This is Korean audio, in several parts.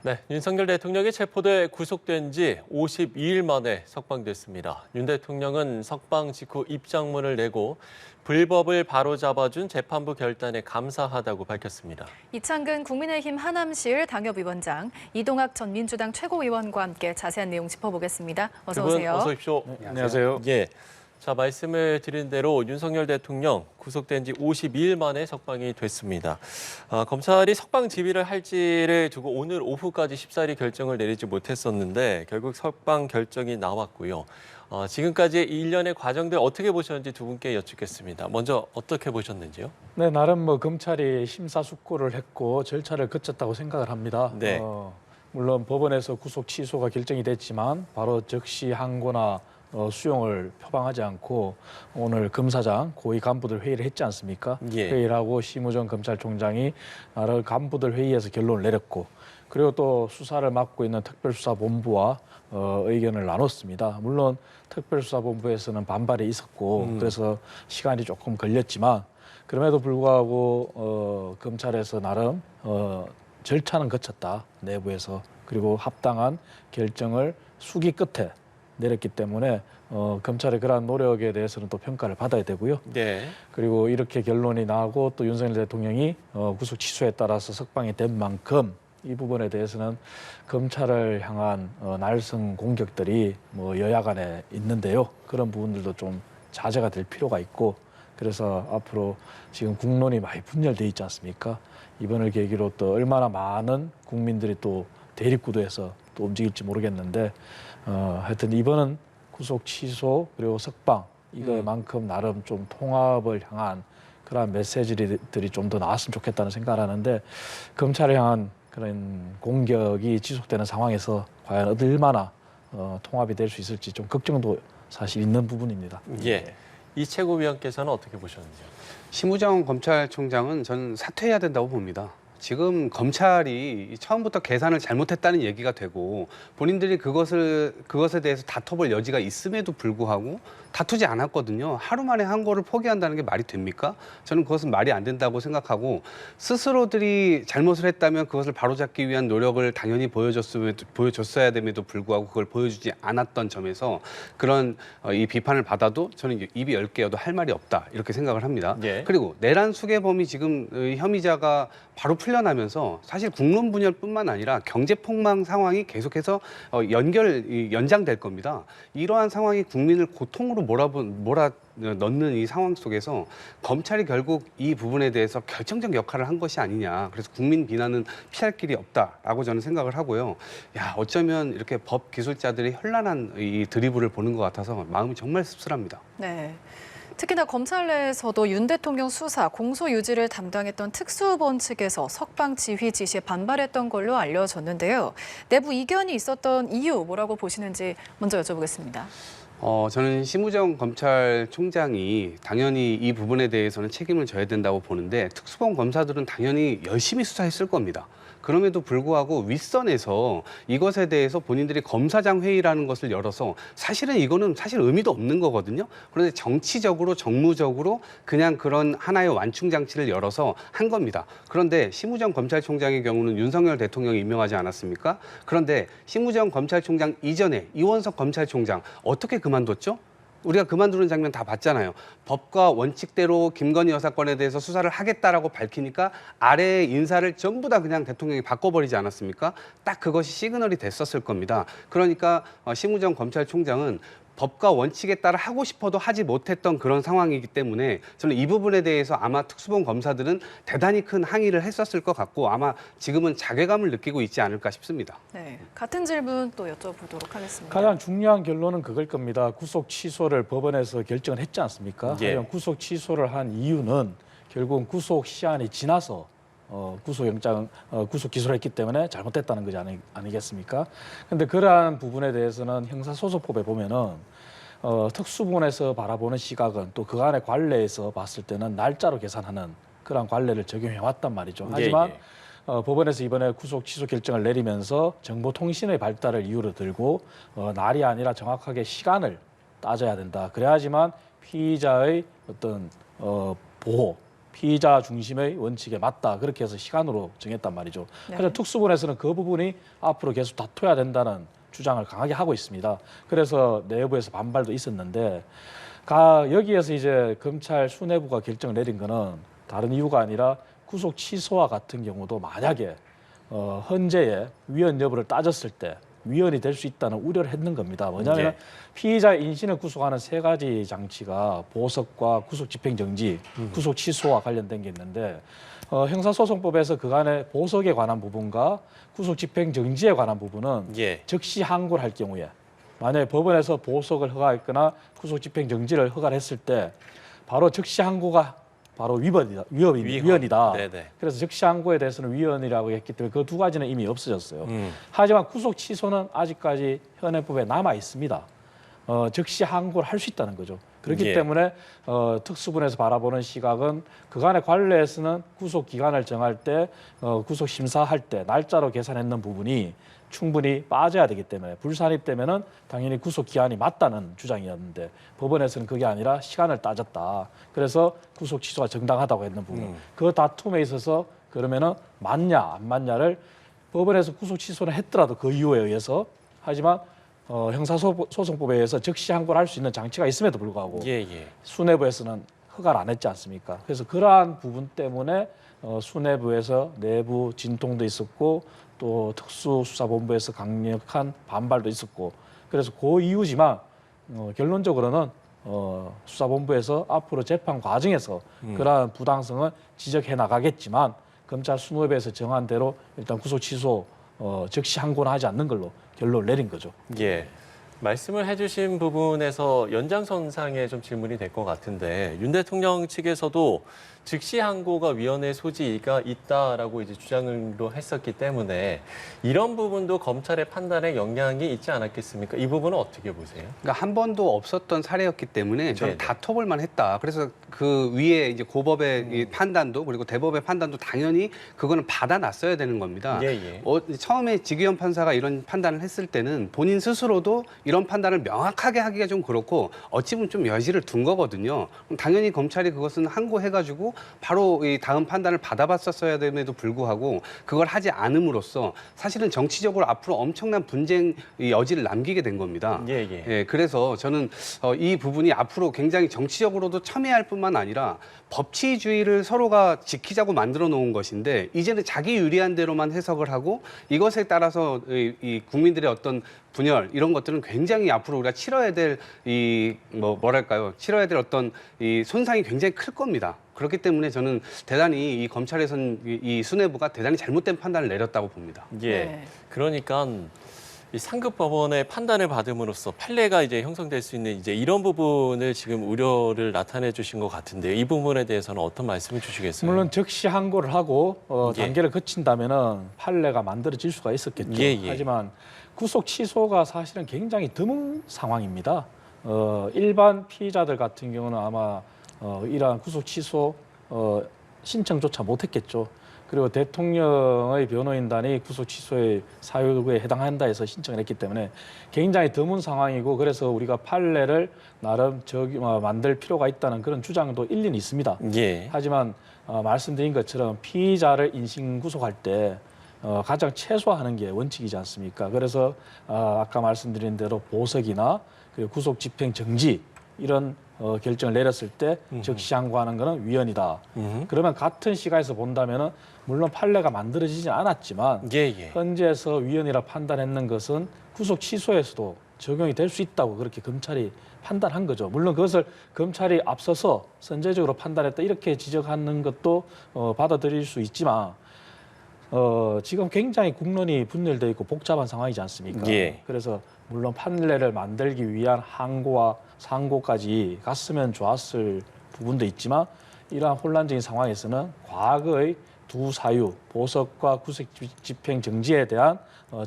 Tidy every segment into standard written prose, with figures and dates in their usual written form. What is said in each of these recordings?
네, 윤석열 대통령이 체포돼 구속된 지 52일 만에 석방됐습니다. 윤 대통령은 석방 직후 입장문을 내고 불법을 바로잡아준 재판부 결단에 감사하다고 밝혔습니다. 이창근 국민의힘 하남시을 당협위원장, 이동학 전 민주당 최고위원과 함께 자세한 내용 짚어보겠습니다. 어서 오세요. 어서 오십시오. 네, 안녕하세요. 예. 자, 말씀을 드린 대로 윤석열 대통령 구속된 지 52일 만에 석방이 됐습니다. 검찰이 석방 지휘를 할지를 두고 오늘 오후까지 쉽사리 결정을 내리지 못했었는데 결국 석방 결정이 나왔고요. 지금까지의 일련의 과정들 어떻게 보셨는지 두 분께 여쭙겠습니다. 먼저 어떻게 보셨는지요? 네, 나름 검찰이 심사숙고를 했고 절차를 거쳤다고 생각을 합니다. 네. 물론 법원에서 구속 취소가 결정이 됐지만 바로 즉시 항고나 수용을 표방하지 않고 오늘 검사장 고위 간부들 회의를 했지 않습니까? 예. 회의를 하고 심우정 검찰총장이 나름 간부들 회의에서 결론을 내렸고 그리고 또 수사를 맡고 있는 특별수사본부와 의견을 나눴습니다. 물론 특별수사본부에서는 반발이 있었고 그래서 시간이 조금 걸렸지만 그럼에도 불구하고 검찰에서 나름 절차는 거쳤다. 내부에서. 그리고 합당한 결정을 수기 끝에 내렸기 때문에 검찰의 그러한 노력에 대해서는 또 평가를 받아야 되고요. 네. 그리고 이렇게 결론이 나고 또 윤석열 대통령이 구속 취소에 따라서 석방이 된 만큼 이 부분에 대해서는 검찰을 향한 날성 공격들이 여야 간에 있는데요. 그런 부분들도 좀 자제가 될 필요가 있고 그래서 앞으로 지금 국론이 많이 분열돼 있지 않습니까? 이번을 계기로 또 얼마나 많은 국민들이 또 대립구도에서 또 움직일지 모르겠는데 하여튼 이번은 구속 취소 그리고 석방 이거만큼 나름 좀 통합을 향한 그러한 메시지들이 좀 더 나왔으면 좋겠다는 생각을 하는데 검찰을 향한 그런 공격이 지속되는 상황에서 과연 얼마나 통합이 될 수 있을지 좀 걱정도 사실 있는 부분입니다. 예. 이 최고위원께서는 어떻게 보셨는지요? 심우정 검찰총장은 저는 사퇴해야 된다고 봅니다. 지금 검찰이 처음부터 계산을 잘못했다는 얘기가 되고 본인들이 그것에 대해서 다퉈볼 여지가 있음에도 불구하고 다투지 않았거든요. 하루 만에 항고를 포기한다는 게 말이 됩니까? 저는 그것은 말이 안 된다고 생각하고 스스로들이 잘못을 했다면 그것을 바로잡기 위한 노력을 당연히 보여줬어야 됨에도 불구하고 그걸 보여주지 않았던 점에서 그런 이 비판을 받아도 저는 입이 10개여도 할 말이 없다 이렇게 생각을 합니다. 예. 그리고 내란 수괴범이 지금 혐의자가 바로 풀려나면서 사실 국론 분열뿐만 아니라 경제 폭망 상황이 계속해서 연장될 겁니다. 이러한 상황이 국민을 고통으로 몰아넣는 이 상황 속에서 검찰이 결국 이 부분에 대해서 결정적 역할을 한 것이 아니냐. 그래서 국민 비난은 피할 길이 없다라고 저는 생각을 하고요. 야, 어쩌면 이렇게 법 기술자들이 현란한 이 드리블을 보는 것 같아서 마음이 정말 씁쓸합니다. 네. 특히나 검찰 내에서도 윤 대통령 수사, 공소 유지를 담당했던 특수본 측에서 석방 지휘 지시에 반발했던 걸로 알려졌는데요. 내부 이견이 있었던 이유 뭐라고 보시는지 먼저 여쭤보겠습니다. 저는 심우정 검찰총장이 당연히 이 부분에 대해서는 책임을 져야 된다고 보는데 특수본 검사들은 당연히 열심히 수사했을 겁니다. 그럼에도 불구하고 윗선에서 이것에 대해서 본인들이 검사장 회의라는 것을 열어서 사실은 이거는 사실 의미도 없는 거거든요. 그런데 정치적으로 정무적으로 그냥 그런 하나의 완충 장치를 열어서 한 겁니다. 그런데 심우정 검찰총장의 경우는 윤석열 대통령이 임명하지 않았습니까? 그런데 심우정 검찰총장 이전에 이원석 검찰총장 어떻게 그만뒀죠? 우리가 그만두는 장면 다 봤잖아요. 법과 원칙대로 김건희 여사 건에 대해서 수사를 하겠다라고 밝히니까 아래의 인사를 전부 다 그냥 대통령이 바꿔버리지 않았습니까? 딱 그것이 시그널이 됐었을 겁니다. 그러니까 심우정 검찰총장은 법과 원칙에 따라 하고 싶어도 하지 못했던 그런 상황이기 때문에 저는 이 부분에 대해서 아마 특수본 검사들은 대단히 큰 항의를 했었을 것 같고 아마 지금은 자괴감을 느끼고 있지 않을까 싶습니다. 네, 같은 질문 또 여쭤보도록 하겠습니다. 가장 중요한 결론은 그걸 겁니다. 구속 취소를 법원에서 결정을 했지 않습니까? 예. 구속 취소를 한 이유는 결국은 구속 시한이 지나서 구속 기소를 했기 때문에 잘못됐다는 것이 아니겠습니까? 그런데 그러한 부분에 대해서는 형사소송법에 보면은 특수본에서 바라보는 시각은 또 그 안에 관례에서 봤을 때는 날짜로 계산하는 그러한 관례를 적용해 왔단 말이죠. 하지만 법원에서 이번에 구속 취소 결정을 내리면서 정보통신의 발달을 이유로 들고 날이 아니라 정확하게 시간을 따져야 된다. 그래야지만 피의자의 어떤 보호 피의자 중심의 원칙에 맞다. 그렇게 해서 시간으로 정했단 말이죠. 네. 그래서 특수본에서는 그 부분이 앞으로 계속 다퉈야 된다는 주장을 강하게 하고 있습니다. 그래서 내부에서 반발도 있었는데 여기에서 이제 검찰 수뇌부가 결정을 내린 거는 다른 이유가 아니라 구속 취소와 같은 경우도 만약에 헌재에 위헌 여부를 따졌을 때 위헌이 될 수 있다는 우려를 했는 겁니다. 뭐냐면 예. 피의자 인신을 구속하는 세 가지 장치가 보석과 구속 집행정지, 구속 취소와 관련된 게 있는데 형사소송법에서 그간의 보석에 관한 부분과 구속 집행정지에 관한 부분은 예. 즉시 항고를 할 경우에 만약에 법원에서 보석을 허가했거나 구속 집행정지를 허가를 했을 때 바로 즉시 항고가 바로 위헌이다. 네네. 그래서 즉시 항고에 대해서는 위헌이라고 했기 때문에 그 두 가지는 이미 없어졌어요. 음. 하지만 구속 취소는 아직까지 현행법에 남아 있습니다. 즉시 항고를 할 수 있다는 거죠. 그렇기 예. 때문에 특수본에서 바라보는 시각은 그간의 관례에서는 구속 기간을 정할 때 구속 심사할 때 날짜로 계산했는 부분이 충분히 빠져야 되기 때문에 불산입되면은 당연히 구속 기한이 맞다는 주장이었는데 법원에서는 그게 아니라 시간을 따졌다. 그래서 구속 취소가 정당하다고 했는 부분. 그 다툼에 있어서 그러면은 맞냐 안 맞냐를 법원에서 구속 취소를 했더라도 그 이유에 의해서 하지만 형사소송법에 의해서 즉시 항고를 할 수 있는 장치가 있음에도 불구하고 예. 수뇌부에서는 허가를 안 했지 않습니까? 그래서 그러한 부분 때문에 수뇌부에서 내부 진통도 있었고 또 특수수사본부에서 강력한 반발도 있었고 그래서 그 이유지만 결론적으로는 수사본부에서 앞으로 재판 과정에서 그러한 부당성을 지적해 나가겠지만 검찰 수뇌부에서 정한 대로 일단 구속 취소 즉시 항고는 하지 않는 걸로 결론을 내린 거죠. 예. 말씀을 해주신 부분에서 연장선상에 좀 질문이 될 것 같은데 윤 대통령 측에서도 즉시 항고가 위헌의 소지가 있다라고 이제 주장으로 했었기 때문에 이런 부분도 검찰의 판단에 영향이 있지 않았겠습니까? 이 부분은 어떻게 보세요? 그러니까 한 번도 없었던 사례였기 때문에 저는 네네. 다퉈볼 만했다. 그래서 그 위에 이제 고법의 이 판단도 그리고 대법의 판단도 당연히 그거는 받아놨어야 되는 겁니다. 예. 처음에 지기현 판사가 이런 판단을 했을 때는 본인 스스로도 이런 판단을 명확하게 하기가 좀 그렇고 어찌 보면 좀 여지를 둔 거거든요. 그럼 당연히 검찰이 그것은 항고해가지고 바로 이 다음 판단을 받아봤었어야 됨에도 불구하고 그걸 하지 않음으로써 사실은 정치적으로 앞으로 엄청난 분쟁 여지를 남기게 된 겁니다. 예. 그래서 저는 이 부분이 앞으로 굉장히 정치적으로도 첨예할 뿐만 아니라 법치주의를 서로가 지키자고 만들어 놓은 것인데 이제는 자기 유리한 대로만 해석을 하고 이것에 따라서 이 국민들의 어떤 분열 이런 것들은 굉장히 앞으로 우리가 치러야 될 치러야 될 어떤 이 손상이 굉장히 클 겁니다. 그렇기 때문에 저는 대단히 이 검찰에선 이 수뇌부가 대단히 잘못된 판단을 내렸다고 봅니다. 예. 네. 그러니까 이 상급 법원의 판단을 받음으로써 판례가 이제 형성될 수 있는 이제 이런 부분을 지금 우려를 나타내 주신 것 같은데요. 이 부분에 대해서는 어떤 말씀을 주시겠어요? 물론 즉시 항고를 하고 예. 단계를 거친다면은 판례가 만들어질 수가 있었겠죠. 예. 하지만 구속 취소가 사실은 굉장히 드문 상황입니다. 일반 피의자들 같은 경우는 아마 이러한 구속 취소 신청조차 못했겠죠. 그리고 대통령의 변호인단이 구속 취소의 사유에 해당한다 해서 신청을 했기 때문에 굉장히 드문 상황이고 그래서 우리가 판례를 나름 만들 필요가 있다는 그런 주장도 일리는 있습니다. 예. 하지만 말씀드린 것처럼 피의자를 인신 구속할 때 가장 최소화하는 게 원칙이지 않습니까? 그래서 아까 말씀드린 대로 보석이나 그리고 구속 집행 정지 이런 결정을 내렸을 때 즉시 항고하는 것은 위헌이다. 그러면 같은 시각에서 본다면은 물론 판례가 만들어지지 않았지만 예. 현재에서 위헌이라 판단했는 것은 구속 취소에서도 적용이 될 수 있다고 그렇게 검찰이 판단한 거죠. 물론 그것을 검찰이 앞서서 선제적으로 판단했다 이렇게 지적하는 것도 받아들일 수 있지만 지금 굉장히 국론이 분열되어 있고 복잡한 상황이지 않습니까? 예. 그래서 물론 판례를 만들기 위한 항고와 상고까지 갔으면 좋았을 부분도 있지만 이러한 혼란적인 상황에서는 과거의 두 사유, 보석과 구속 집행 정지에 대한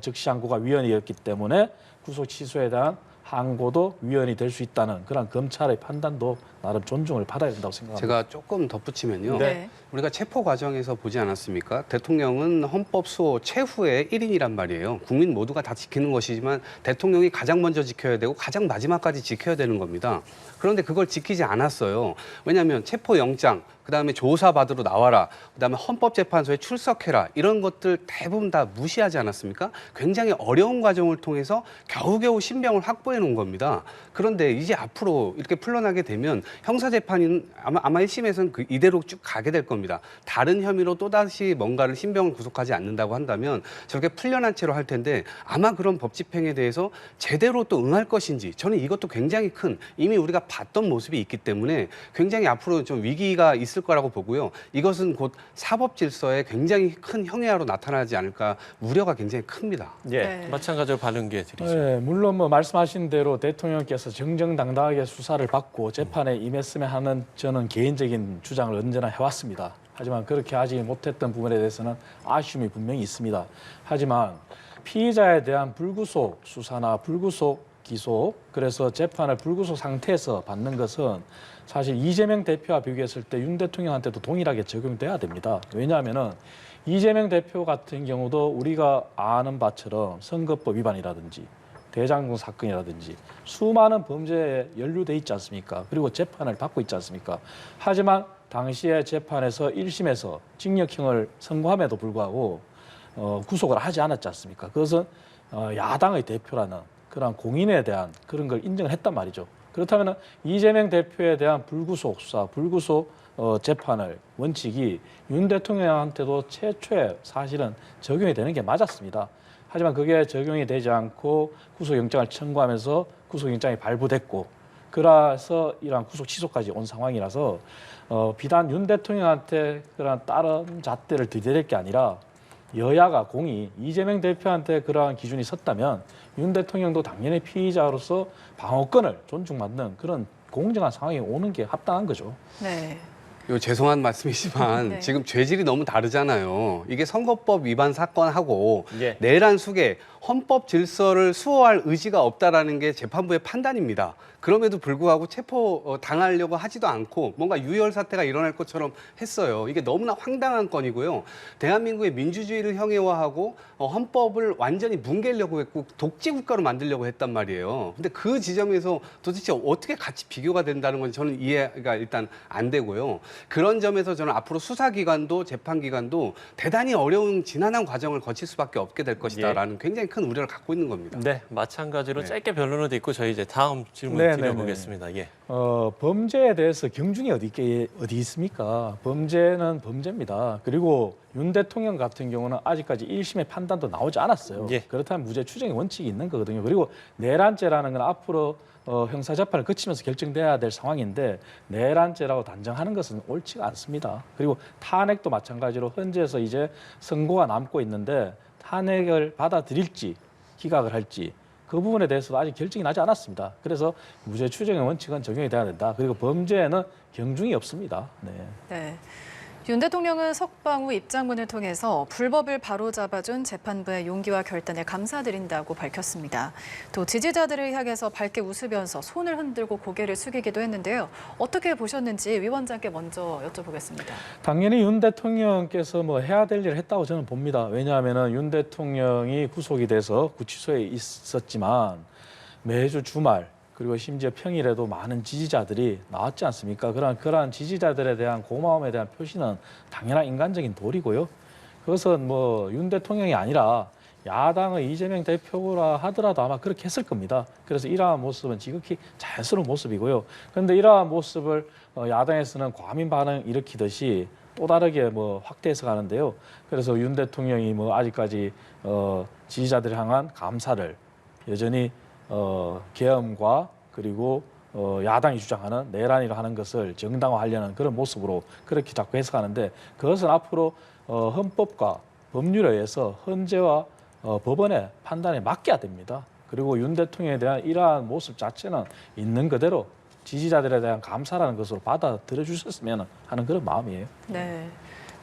즉시 항고가 위헌이었기 때문에 구속 취소에 대한 항고도 위헌이 될 수 있다는 그런 검찰의 판단도 나름 존중을 받아야 된다고 생각합니다. 제가 조금 덧붙이면요. 네. 우리가 체포 과정에서 보지 않았습니까? 대통령은 헌법 수호 최후의 1인이란 말이에요. 국민 모두가 다 지키는 것이지만 대통령이 가장 먼저 지켜야 되고 가장 마지막까지 지켜야 되는 겁니다. 그런데 그걸 지키지 않았어요. 왜냐하면 체포영장, 그다음에 조사받으러 나와라, 그다음에 헌법재판소에 출석해라, 이런 것들 대부분 다 무시하지 않았습니까? 굉장히 어려운 과정을 통해서 겨우겨우 신병을 확보해 놓은 겁니다. 그런데 이제 앞으로 이렇게 풀려나게 되면 형사재판은 아마 1심에서는 이대로 쭉 가게 될 겁니다. 다른 혐의로 또다시 뭔가를 신병을 구속하지 않는다고 한다면 저렇게 풀려난 채로 할 텐데 아마 그런 법 집행에 대해서 제대로 또 응할 것인지, 저는 이것도 굉장히 큰, 이미 우리가 봤던 모습이 있기 때문에 굉장히 앞으로 좀 위기가 있을 거라고 보고요. 이것은 곧 사법 질서에 굉장히 큰 형해화로 나타나지 않을까 우려가 굉장히 큽니다. 예, 네. 마찬가지로 발언 기회 드리죠. 네, 물론 뭐 말씀하신 대로 대통령께서 정정당당하게 수사를 받고 재판에 임했으면 하는 저는 개인적인 주장을 언제나 해왔습니다. 하지만 그렇게 하지 못했던 부분에 대해서는 아쉬움이 분명히 있습니다. 하지만 피의자에 대한 불구속 수사나 불구속 기소, 그래서 재판을 불구속 상태에서 받는 것은 사실 이재명 대표와 비교했을 때 윤 대통령한테도 동일하게 적용돼야 됩니다. 왜냐하면은 이재명 대표 같은 경우도 우리가 아는 바처럼 선거법 위반이라든지 대장동 사건이라든지 수많은 범죄에 연루돼 있지 않습니까? 그리고 재판을 받고 있지 않습니까? 하지만 당시에 재판에서 1심에서 징역형을 선고함에도 불구하고 구속을 하지 않았지 않습니까? 그것은 야당의 대표라는 그런 공인에 대한 그런 걸 인정을 했단 말이죠. 그렇다면 이재명 대표에 대한 불구속 수사, 불구속 재판을 원칙이 윤 대통령한테도 최초에 사실은 적용이 되는 게 맞았습니다. 하지만 그게 적용이 되지 않고 구속영장을 청구하면서 구속영장이 발부됐고, 그래서 이러한 구속 취소까지 온 상황이라서 비단 윤 대통령한테 그런 다른 잣대를 들이댈 게 아니라 여야가 공이 이재명 대표한테 그러한 기준이 섰다면 윤 대통령도 당연히 피의자로서 방어권을 존중받는 그런 공정한 상황이 오는 게 합당한 거죠. 네. 요 죄송한 말씀이지만 네. 지금 죄질이 너무 다르잖아요. 이게 선거법 위반 사건하고 예. 내란 속에 헌법 질서를 수호할 의지가 없다라는 게 재판부의 판단입니다. 그럼에도 불구하고 체포 당하려고 하지도 않고 뭔가 유혈 사태가 일어날 것처럼 했어요. 이게 너무나 황당한 건이고요. 대한민국의 민주주의를 형해화하고 헌법을 완전히 붕괴하려고 했고 독재 국가로 만들려고 했단 말이에요. 근데 그 지점에서 도대체 어떻게 같이 비교가 된다는 건 저는 이해가 일단 안 되고요. 그런 점에서 저는 앞으로 수사기관도 재판기관도 대단히 어려운 지난한 과정을 거칠 수밖에 없게 될 것이다라는 굉장히 큰 우려를 갖고 있는 겁니다. 네, 마찬가지로 네. 짧게 변론을 듣고 저희 이제 다음 질문 네, 드려보겠습니다. 예. 범죄에 대해서 경중이 어디 있습니까? 범죄는 범죄입니다. 그리고 윤 대통령 같은 경우는 아직까지 1심의 판단도 나오지 않았어요. 예. 그렇다면 무죄 추정의 원칙이 있는 거거든요. 그리고 내란죄라는 건 앞으로 형사재판을 거치면서 결정돼야 될 상황인데 내란죄라고 단정하는 것은 옳지가 않습니다. 그리고 탄핵도 마찬가지로 헌재에서 이제 선고가 남고 있는데 탄핵을 받아들일지 기각을 할지 그 부분에 대해서도 아직 결정이 나지 않았습니다. 그래서 무죄 추정의 원칙은 적용이 돼야 된다. 그리고 범죄에는 경중이 없습니다. 네. 네. 윤 대통령은 석방 후 입장문을 통해서 불법을 바로잡아준 재판부의 용기와 결단에 감사드린다고 밝혔습니다. 또 지지자들을 향해서 밝게 웃으면서 손을 흔들고 고개를 숙이기도 했는데요. 어떻게 보셨는지 위원장께 먼저 여쭤보겠습니다. 당연히 윤 대통령께서 뭐 해야 될 일을 했다고 저는 봅니다. 왜냐하면 윤 대통령이 구속이 돼서 구치소에 있었지만 매주 주말 그리고 심지어 평일에도 많은 지지자들이 나왔지 않습니까? 그러한 지지자들에 대한 고마움에 대한 표시는 당연한 인간적인 도리고요. 그것은 뭐 윤 대통령이 아니라 야당의 이재명 대표라 하더라도 아마 그렇게 했을 겁니다. 그래서 이러한 모습은 지극히 자연스러운 모습이고요. 그런데 이러한 모습을 야당에서는 과민 반응 일으키듯이 또 다르게 뭐 확대해서 가는데요. 그래서 윤 대통령이 뭐 아직까지 지지자들을 향한 감사를 여전히 계엄과 그리고 야당이 주장하는 내란이라 하는 것을 정당화하려는 그런 모습으로 그렇게 자꾸 해석하는데 그것은 앞으로 헌법과 법률에 의해서 헌재와 법원의 판단에 맡겨야 됩니다. 그리고 윤 대통령에 대한 이러한 모습 자체는 있는 그대로 지지자들에 대한 감사라는 것으로 받아들여 주셨으면 하는 그런 마음이에요. 네.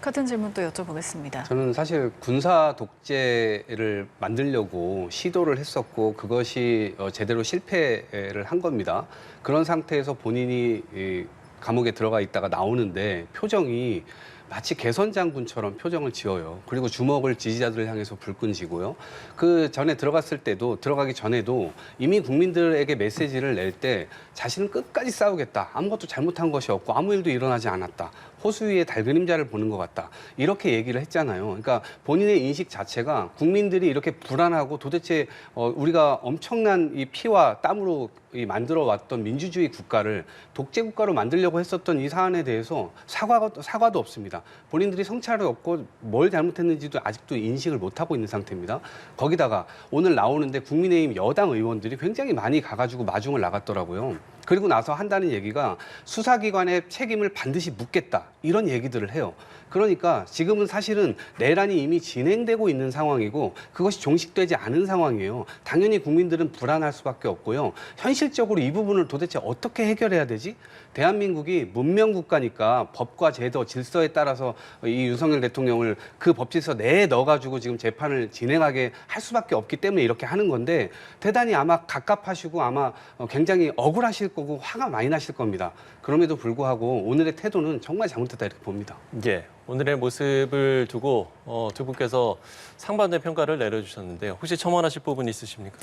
같은 질문 또 여쭤보겠습니다. 저는 사실 군사 독재를 만들려고 시도를 했었고 그것이 제대로 실패를 한 겁니다. 그런 상태에서 본인이 이 감옥에 들어가 있다가 나오는데 표정이 마치 개선 장군처럼 표정을 지어요. 그리고 주먹을 지지자들을 향해서 불끈 쥐고요. 그 전에 들어가기 전에도 이미 국민들에게 메시지를 낼 때 자신은 끝까지 싸우겠다. 아무것도 잘못한 것이 없고 아무 일도 일어나지 않았다. 호수 위에 달 그림자를 보는 것 같다. 이렇게 얘기를 했잖아요. 그러니까 본인의 인식 자체가 국민들이 이렇게 불안하고 도대체 우리가 엄청난 이 피와 땀으로 만들어 왔던 민주주의 국가를 독재 국가로 만들려고 했었던 이 사안에 대해서 사과도 없습니다. 본인들이 성찰이 없고 뭘 잘못했는지도 아직도 인식을 못하고 있는 상태입니다. 거기다가 오늘 나오는데 국민의힘 여당 의원들이 굉장히 많이 가가지고 마중을 나갔더라고요. 그리고 나서 한다는 얘기가 수사기관의 책임을 반드시 묻겠다. 이런 얘기들을 해요. 그러니까 지금은 사실은 내란이 이미 진행되고 있는 상황이고 그것이 종식되지 않은 상황이에요. 당연히 국민들은 불안할 수밖에 없고요. 현실적으로 이 부분을 도대체 어떻게 해결해야 되지? 대한민국이 문명국가니까 법과 제도, 질서에 따라서 이 윤석열 대통령을 그 법질서 내에 넣어가지고 지금 재판을 진행하게 할 수밖에 없기 때문에 이렇게 하는 건데 대단히 아마 갑갑하시고 아마 굉장히 억울하실 거고 화가 많이 나실 겁니다. 그럼에도 불구하고 오늘의 태도는 정말 잘못됐다 이렇게 봅니다. 예, 오늘의 모습을 두고 두 분께서 상반된 평가를 내려주셨는데요. 혹시 첨언하실 부분 있으십니까?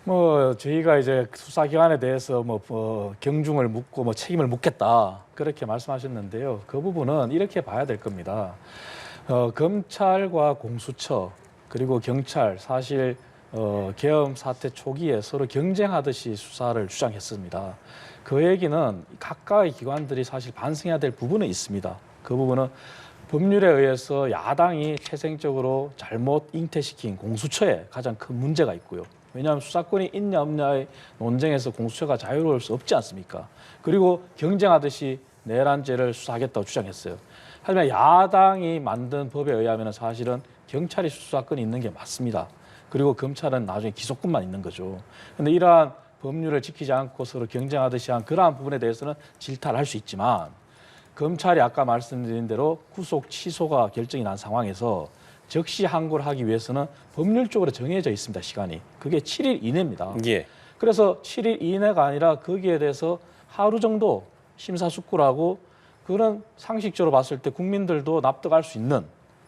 뭐 저희가 이제 수사기관에 대해서 경중을 묻고 책임을 묻겠다 그렇게 말씀하셨는데요. 그 부분은 이렇게 봐야 될 겁니다. 검찰과 공수처 그리고 경찰 사실 계엄 사태 초기에 서로 경쟁하듯이 수사를 주장했습니다. 그 얘기는 각각의 기관들이 사실 반성해야 될 부분은 있습니다. 그 부분은 법률에 의해서 야당이 태생적으로 잘못 잉태시킨 공수처에 가장 큰 문제가 있고요. 왜냐하면 수사권이 있냐 없냐의 논쟁에서 공수처가 자유로울 수 없지 않습니까? 그리고 경쟁하듯이 내란죄를 수사하겠다고 주장했어요. 하지만 야당이 만든 법에 의하면 사실은 경찰이 수사권이 있는 게 맞습니다. 그리고 검찰은 나중에 기소권만 있는 거죠. 그런데 이러한 법률을 지키지 않고 서로 경쟁하듯이 한 그러한 부분에 대해서는 질타를 할 수 있지만 검찰이 아까 말씀드린 대로 구속 취소가 결정이 난 상황에서 즉시 항고를 하기 위해서는 법률적으로 정해져 있습니다. 시간이. 그게 7일 이내입니다. 예. 그래서 7일 이내가 아니라 거기에 대해서 하루 정도 심사숙고하고 그런 상식적으로 봤을 때 국민들도 납득할 수 있는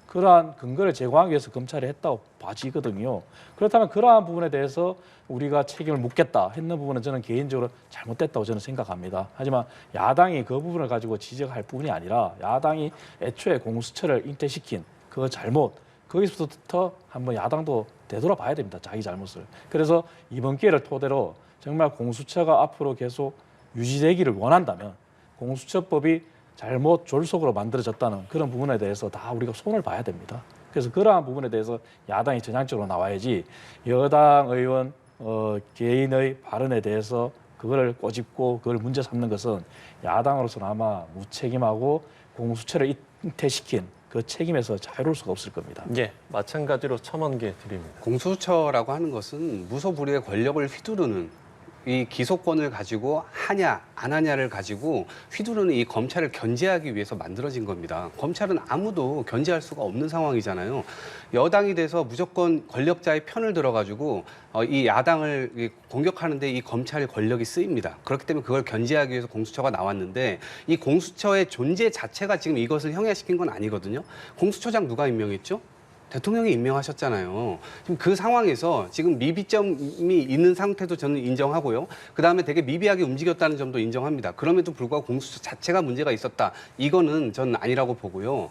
그러한 근거를 제공하기 위해서 검찰이 했다고 봐지거든요. 그렇다면 그러한 부분에 대해서 우리가 책임을 묻겠다 했는 부분은 저는 개인적으로 잘못됐다고 저는 생각합니다. 하지만 야당이 그 부분을 가지고 지적할 부분이 아니라 야당이 애초에 공수처를 잉태시킨 그 잘못 거기서부터 한번 야당도 되돌아봐야 됩니다. 자기 잘못을. 그래서 이번 기회를 토대로 정말 공수처가 앞으로 계속 유지되기를 원한다면 공수처법이 잘못 졸속으로 만들어졌다는 그런 부분에 대해서 다 우리가 손을 봐야 됩니다. 그래서 그러한 부분에 대해서 야당이 전향적으로 나와야지 여당 의원 개인의 발언에 대해서 그걸 꼬집고 그걸 문제 삼는 것은 야당으로서는 아마 무책임하고 공수처를 잉태시킨 그 책임에서 자유로울 수가 없을 겁니다. 예, 마찬가지로 첨언계 드립니다. 공수처라고 하는 것은 무소불위의 권력을 휘두르는 이 기소권을 가지고 하냐 안 하냐를 가지고 휘두르는 이 검찰을 견제하기 위해서 만들어진 겁니다. 검찰은 아무도 견제할 수가 없는 상황이잖아요. 여당이 돼서 무조건 권력자의 편을 들어가지고 이 야당을 공격하는데 이 검찰의 권력이 쓰입니다. 그렇기 때문에 그걸 견제하기 위해서 공수처가 나왔는데 이 공수처의 존재 자체가 지금 이것을 형해시킨 건 아니거든요. 공수처장 누가 임명했죠? 대통령이 임명하셨잖아요. 지금 그 상황에서 지금 미비점이 있는 상태도 저는 인정하고요. 그다음에 되게 미비하게 움직였다는 점도 인정합니다. 그럼에도 불구하고 공수처 자체가 문제가 있었다. 이거는 저는 아니라고 보고요.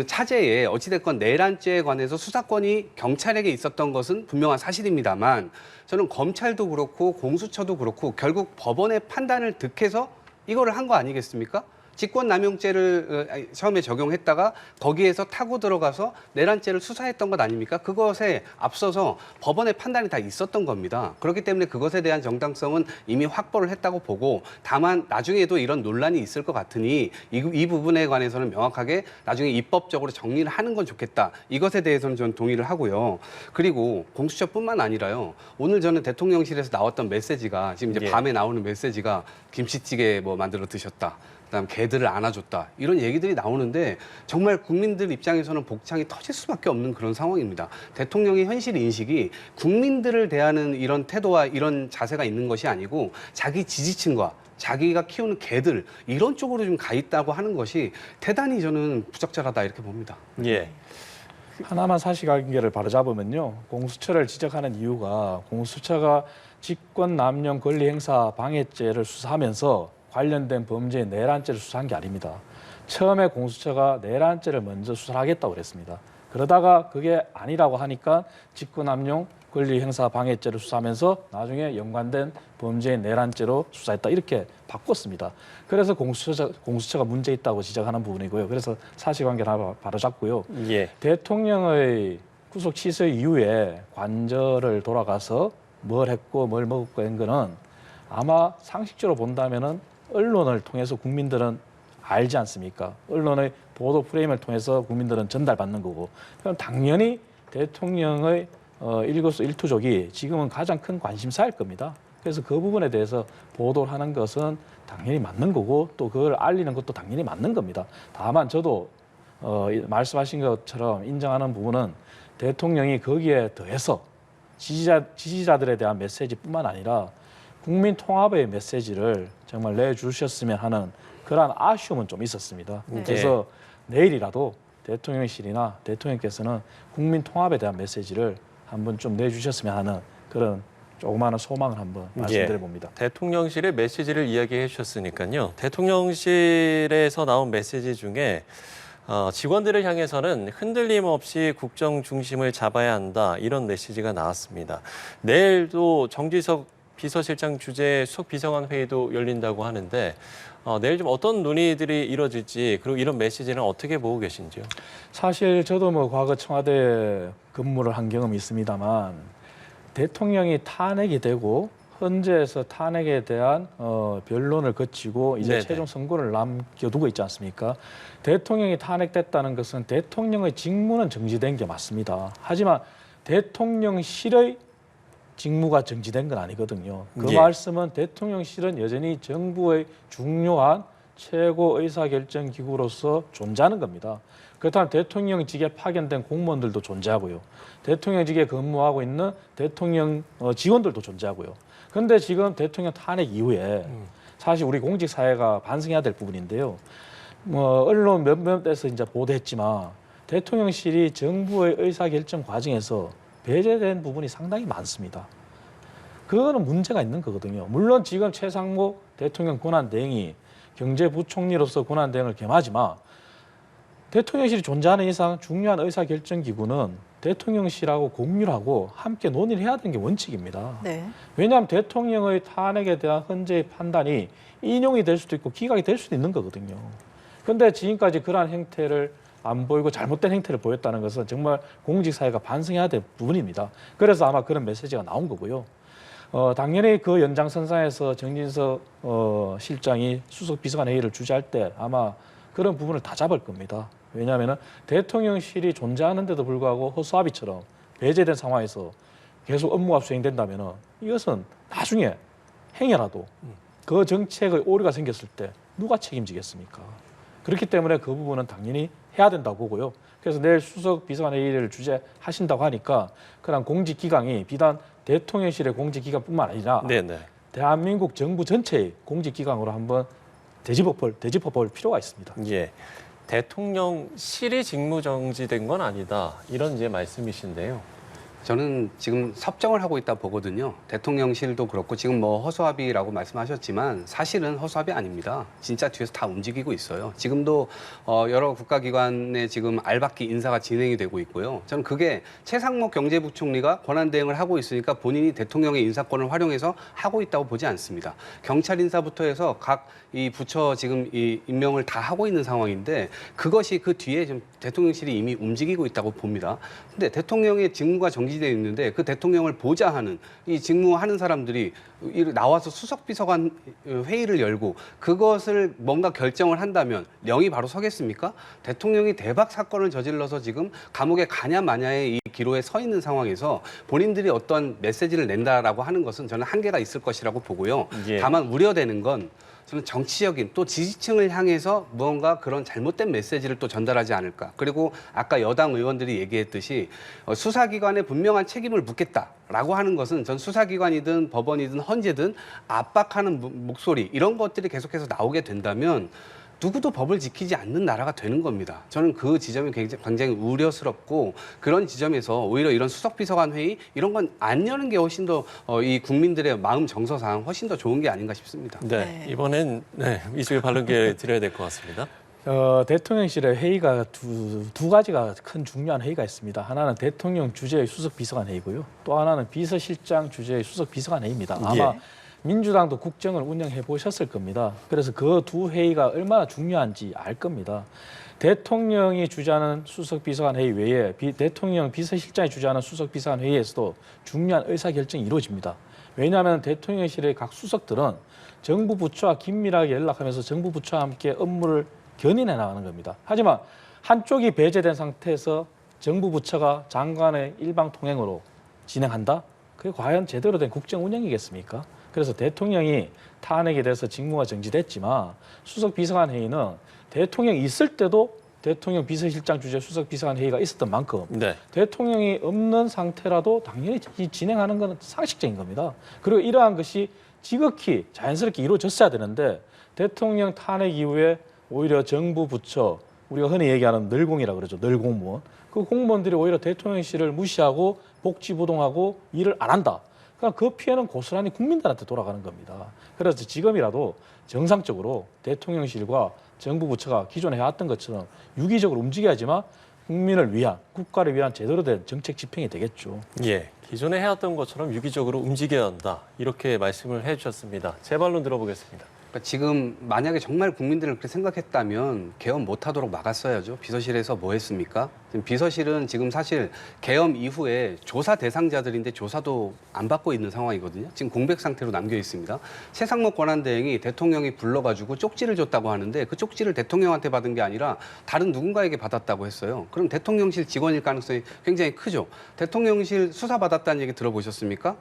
차제에 어찌됐건 내란죄에 관해서 수사권이 경찰에게 있었던 것은 분명한 사실입니다만 저는 검찰도 그렇고 공수처도 그렇고 결국 법원의 판단을 득해서 이거를 한 거 아니겠습니까? 직권남용죄를 처음에 적용했다가 거기에서 타고 들어가서 내란죄를 수사했던 것 아닙니까? 그것에 앞서서 법원의 판단이 다 있었던 겁니다. 그렇기 때문에 그것에 대한 정당성은 이미 확보를 했다고 보고 다만 나중에도 이런 논란이 있을 것 같으니 이 부분에 관해서는 명확하게 나중에 입법적으로 정리를 하는 건 좋겠다. 이것에 대해서는 저는 동의를 하고요. 그리고 공수처뿐만 아니라요. 오늘 저는 대통령실에서 나왔던 메시지가 지금 이제 예. 밤에 나오는 메시지가 김치찌개 뭐 만들어 드셨다. 그다음 개들을 안아줬다 이런 얘기들이 나오는데 정말 국민들 입장에서는 복창이 터질 수밖에 없는 그런 상황입니다. 대통령의 현실 인식이 국민들을 대하는 이런 태도와 이런 자세가 있는 것이 아니고 자기 지지층과 자기가 키우는 개들 이런 쪽으로 좀 가 있다고 하는 것이 대단히 저는 부적절하다 이렇게 봅니다. 예. 하나만 사실관계를 바로잡으면요. 공수처를 지적하는 이유가 공수처가 직권 남용 권리 행사 방해죄를 수사하면서 관련된 범죄의 내란죄를 수사한 게 아닙니다. 처음에 공수처가 내란죄를 먼저 수사를 하겠다고 그랬습니다. 그러다가 그게 아니라고 하니까 직권남용 권리 행사 방해죄를 수사하면서 나중에 연관된 범죄의 내란죄로 수사했다 이렇게 바꿨습니다. 그래서 공수처가 문제 있다고 지적하는 부분이고요. 그래서 사실관계를 바로 잡고요. 예. 대통령의 구속 취소 이후에 관저를 돌아가서 뭘 했고 뭘 먹었고 한 거는 아마 상식적으로 본다면은 언론을 통해서 국민들은 알지 않습니까? 언론의 보도 프레임을 통해서 국민들은 전달받는 거고 그럼 당연히 대통령의 일거수일투족이 지금은 가장 큰 관심사일 겁니다. 그래서 그 부분에 대해서 보도를 하는 것은 당연히 맞는 거고 또 그걸 알리는 것도 당연히 맞는 겁니다. 다만 저도 말씀하신 것처럼 인정하는 부분은 대통령이 거기에 더해서 지지자들에 대한 메시지뿐만 아니라 국민 통합의 메시지를 정말 내주셨으면 하는 그러한 아쉬움은 좀 있었습니다. 그래서 내일이라도 대통령실이나 대통령께서는 국민 통합에 대한 메시지를 한번 좀 내주셨으면 하는 그런 조그마한 소망을 한번 말씀드려 봅니다. 대통령실의 메시지를 이야기해 주셨으니까요. 대통령실에서 나온 메시지 중에 직원들을 향해서는 흔들림 없이 국정 중심을 잡아야 한다 이런 메시지가 나왔습니다. 내일도 정지석 비서실장 주재 수석 비서관 회의도 열린다고 하는데 내일 좀 어떤 논의들이 이루어질지 그리고 이런 메시지는 어떻게 보고 계신지요? 사실 저도 뭐 과거 청와대 근무를 한 경험이 있습니다만 대통령이 탄핵이 되고 헌재에서 탄핵에 대한 변론을 거치고 이제 네네. 최종 선고를 남겨두고 있지 않습니까? 대통령이 탄핵됐다는 것은 대통령의 직무는 정지된 게 맞습니다. 하지만 대통령실의 직무가 정지된 건 아니거든요. 그 예. 말씀은 대통령실은 여전히 정부의 중요한 최고 의사결정 기구로서 존재하는 겁니다. 그렇다면 대통령직에 파견된 공무원들도 존재하고요. 대통령직에 근무하고 있는 대통령 직원들도 존재하고요. 그런데 지금 대통령 탄핵 이후에 사실 우리 공직사회가 반성해야 될 부분인데요. 언론 몇몇에서 이제 보도했지만 대통령실이 정부의 의사결정 과정에서 배제된 부분이 상당히 많습니다. 그거는 문제가 있는 거거든요. 물론 지금 최상목 대통령 권한대행이 경제부총리로서 권한대행을 겸하지만 대통령실이 존재하는 이상 중요한 의사결정기구는 대통령실하고 공유하고 함께 논의를 해야 되는 게 원칙입니다. 네. 왜냐하면 대통령의 탄핵에 대한 헌재의 판단이 인용이 될 수도 있고 기각이 될 수도 있는 거거든요. 그런데 지금까지 그러한 행태를 안 보이고 잘못된 행태를 보였다는 것은 정말 공직사회가 반성해야 될 부분입니다. 그래서 아마 그런 메시지가 나온 거고요. 당연히 그 연장선상에서 정진석 실장이 수석 비서관 회의를 주재할 때 아마 그런 부분을 다 잡을 겁니다. 왜냐하면 대통령실이 존재하는데도 불구하고 허수아비처럼 배제된 상황에서 계속 업무가 수행된다면 이것은 나중에 행여라도 그 정책의 오류가 생겼을 때 누가 책임지겠습니까? 그렇기 때문에 그 부분은 당연히 해야 된다고 보고요. 그래서 내일 수석 비서관 회의를 주재하신다고 하니까 그런 공직기강이 비단 대통령실의 공직기관뿐만 아니라 네네. 대한민국 정부 전체의 공직기강으로 한번 되짚어볼 필요가 있습니다. 예. 대통령실이 직무 정지된 건 아니다. 이런 이제 말씀이신데요. 저는 지금 섭정을 하고 있다 보거든요. 대통령실도 그렇고 지금 뭐 허수아비라고 말씀하셨지만 사실은 허수아비 아닙니다. 진짜 뒤에서 다 움직이고 있어요. 지금도 여러 국가기관의 지금 알박기 인사가 진행이 되고 있고요. 저는 그게 최상목 경제부총리가 권한대행을 하고 있으니까 본인이 대통령의 인사권을 활용해서 하고 있다고 보지 않습니다. 경찰 인사부터 해서 각 이 부처 지금 이 임명을 다 하고 있는 상황인데 그것이 그 뒤에 지금 대통령실이 이미 움직이고 있다고 봅니다. 근데 대통령의 직무가 정지되어 있는데 그 대통령을 보좌하는 이 직무하는 사람들이 나와서 수석비서관 회의를 열고 그것을 뭔가 결정을 한다면 령이 바로 서겠습니까? 대통령이 대박 사건을 저질러서 지금 감옥에 가냐 마냐의 이 기로에 서 있는 상황에서 본인들이 어떤 메시지를 낸다라고 하는 것은 저는 한계가 있을 것이라고 보고요. 예. 다만 우려되는 건 저는 정치적인 또 지지층을 향해서 무언가 그런 잘못된 메시지를 또 전달하지 않을까. 그리고 아까 여당 의원들이 얘기했듯이 수사기관에 분명한 책임을 묻겠다라고 하는 것은 전 수사기관이든 법원이든 헌재든 압박하는 목소리 이런 것들이 계속해서 나오게 된다면 누구도 법을 지키지 않는 나라가 되는 겁니다. 저는 그 지점이 굉장히 우려스럽고 그런 지점에서 오히려 이런 수석비서관 회의 이런 건 안 여는 게 훨씬 더 이 국민들의 마음 정서상 훨씬 더 좋은 게 아닌가 싶습니다. 네, 이번엔 이주일 반론 기회 드려야 될 것 같습니다. 대통령실의 회의가 두 가지가 큰 중요한 회의가 있습니다. 하나는 대통령 주재의 수석비서관 회의고요. 또 하나는 비서실장 주재의 수석비서관 회의입니다. 아마 민주당도 국정을 운영해 보셨을 겁니다. 그래서 그 두 회의가 얼마나 중요한지 알 겁니다. 대통령이 주재하는 수석비서관 회의 외에 대통령 비서실장이 주재하는 수석비서관 회의에서도 중요한 의사결정이 이루어집니다. 왜냐하면 대통령실의 각 수석들은 정부 부처와 긴밀하게 연락하면서 정부 부처와 함께 업무를 견인해 나가는 겁니다. 하지만 한쪽이 배제된 상태에서 정부 부처가 장관의 일방 통행으로 진행한다? 그게 과연 제대로 된 국정 운영이겠습니까? 그래서 대통령이 탄핵에 대해서 직무가 정지됐지만 수석비서관 회의는 대통령이 있을 때도 대통령 비서실장 주재 수석비서관 회의가 있었던 만큼 대통령이 없는 상태라도 당연히 진행하는 것은 상식적인 겁니다. 그리고 이러한 것이 지극히 자연스럽게 이루어졌어야 되는데 대통령 탄핵 이후에 오히려 정부 부처, 우리가 흔히 얘기하는 늘공이라고 그러죠. 늘공무원. 그 공무원들이 오히려 대통령실을 무시하고 복지부동하고 일을 안 한다. 그러니까 그 피해는 고스란히 국민들한테 돌아가는 겁니다. 그래서 지금이라도 정상적으로 대통령실과 정부 부처가 기존에 해왔던 것처럼 유기적으로 움직여야지만 국민을 위한, 국가를 위한 제대로 된 정책 집행이 되겠죠. 예, 기존에 해왔던 것처럼 유기적으로 움직여야 한다. 이렇게 말씀을 해주셨습니다. 제 반론 들어보겠습니다. 그러니까 지금 만약에 정말 국민들을 그렇게 생각했다면 계엄 못하도록 막았어야죠. 비서실에서 뭐 했습니까? 지금 비서실은 지금 사실 계엄 이후에 조사 대상자들인데 조사도 안 받고 있는 상황이거든요. 지금 공백 상태로 남겨 있습니다. 최상목 권한대행이 대통령이 불러가지고 쪽지를 줬다고 하는데 그 쪽지를 대통령한테 받은 게 아니라 다른 누군가에게 받았다고 했어요. 그럼 대통령실 직원일 가능성이 굉장히 크죠. 대통령실 수사받았다는 얘기 들어보셨습니까?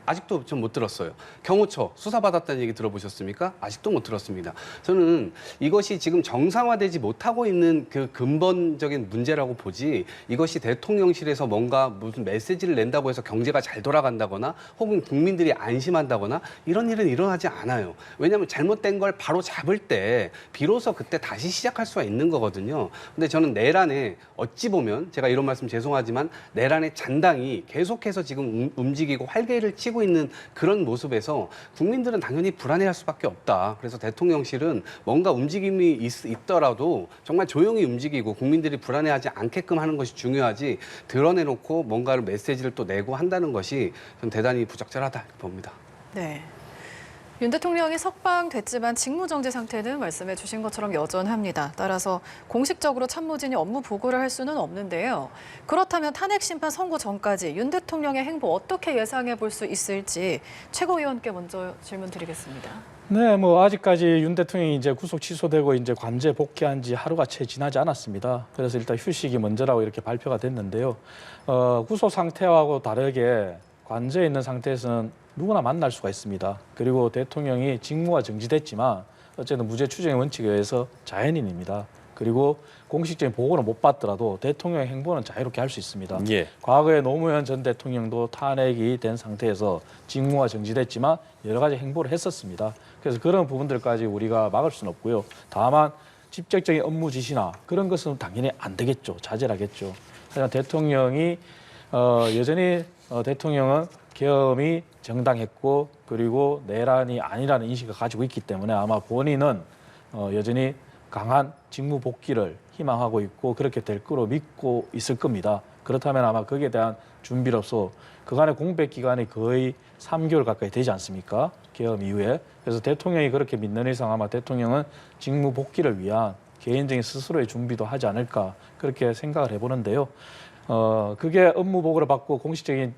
아직도 좀 못 들었어요. 경호처 수사받았다는 얘기 들어보셨습니까? 아직도 못 들었습니다. 저는 이것이 지금 정상화되지 못하고 있는 그 근본적인 문제라고 보지 이것이 대통령실에서 뭔가 무슨 메시지를 낸다고 해서 경제가 잘 돌아간다거나 혹은 국민들이 안심한다거나 이런 일은 일어나지 않아요. 왜냐하면 잘못된 걸 바로 잡을 때 비로소 그때 다시 시작할 수가 있는 거거든요. 근데 저는 내란에 어찌 보면 제가 이런 말씀 죄송하지만 내란의 잔당이 계속해서 지금 움직이고 활개를 치고 있는 그런 모습에서 국민들은 당연히 불안해할 수밖에 없다. 그래서 대통령실은 뭔가 움직임이 있더라도 정말 조용히 움직이고 국민들이 불안해하지 않게끔 하는 것이 중요하지 드러내놓고 뭔가를 메시지를 또 내고 한다는 것이 좀 대단히 부적절하다 이렇게 봅니다. 네. 윤 대통령이 석방됐지만 직무정지 상태는 말씀해 주신 것처럼 여전합니다. 따라서 공식적으로 참모진이 업무 보고를 할 수는 없는데요. 그렇다면 탄핵 심판 선고 전까지 윤 대통령의 행보 어떻게 예상해 볼 수 있을지 최고위원께 먼저 질문 드리겠습니다. 네, 아직까지 윤 대통령이 이제 구속 취소되고 이제 관제 복귀한 지 하루가 채 지나지 않았습니다. 그래서 일단 휴식이 먼저라고 이렇게 발표가 됐는데요. 구속 상태하고 다르게 관제에 있는 상태에서는 누구나 만날 수가 있습니다. 그리고 대통령이 직무가 정지됐지만 어쨌든 무죄 추정의 원칙에 의해서 자연인입니다. 그리고 공식적인 보고는 못 받더라도 대통령의 행보는 자유롭게 할 수 있습니다. 과거에 노무현 전 대통령도 탄핵이 된 상태에서 직무가 정지됐지만 여러 가지 행보를 했었습니다. 그래서 그런 부분들까지 우리가 막을 수는 없고요. 다만 직접적인 업무 지시나 그런 것은 당연히 안 되겠죠. 자제하겠죠. 하지만 대통령이 여전히 대통령은 계엄이 정당했고 그리고 내란이 아니라는 인식을 가지고 있기 때문에 아마 본인은 여전히 강한 직무 복귀를 희망하고 있고 그렇게 될 거로 믿고 있을 겁니다. 그렇다면 아마 거기에 대한 준비로서 그간의 공백 기간이 거의 3개월 가까이 되지 않습니까? 계엄 이후에. 그래서 대통령이 그렇게 믿는 이상 아마 대통령은 직무 복귀를 위한 개인적인 스스로의 준비도 하지 않을까 그렇게 생각을 해보는데요. 그게 업무 보고를 받고 공식적인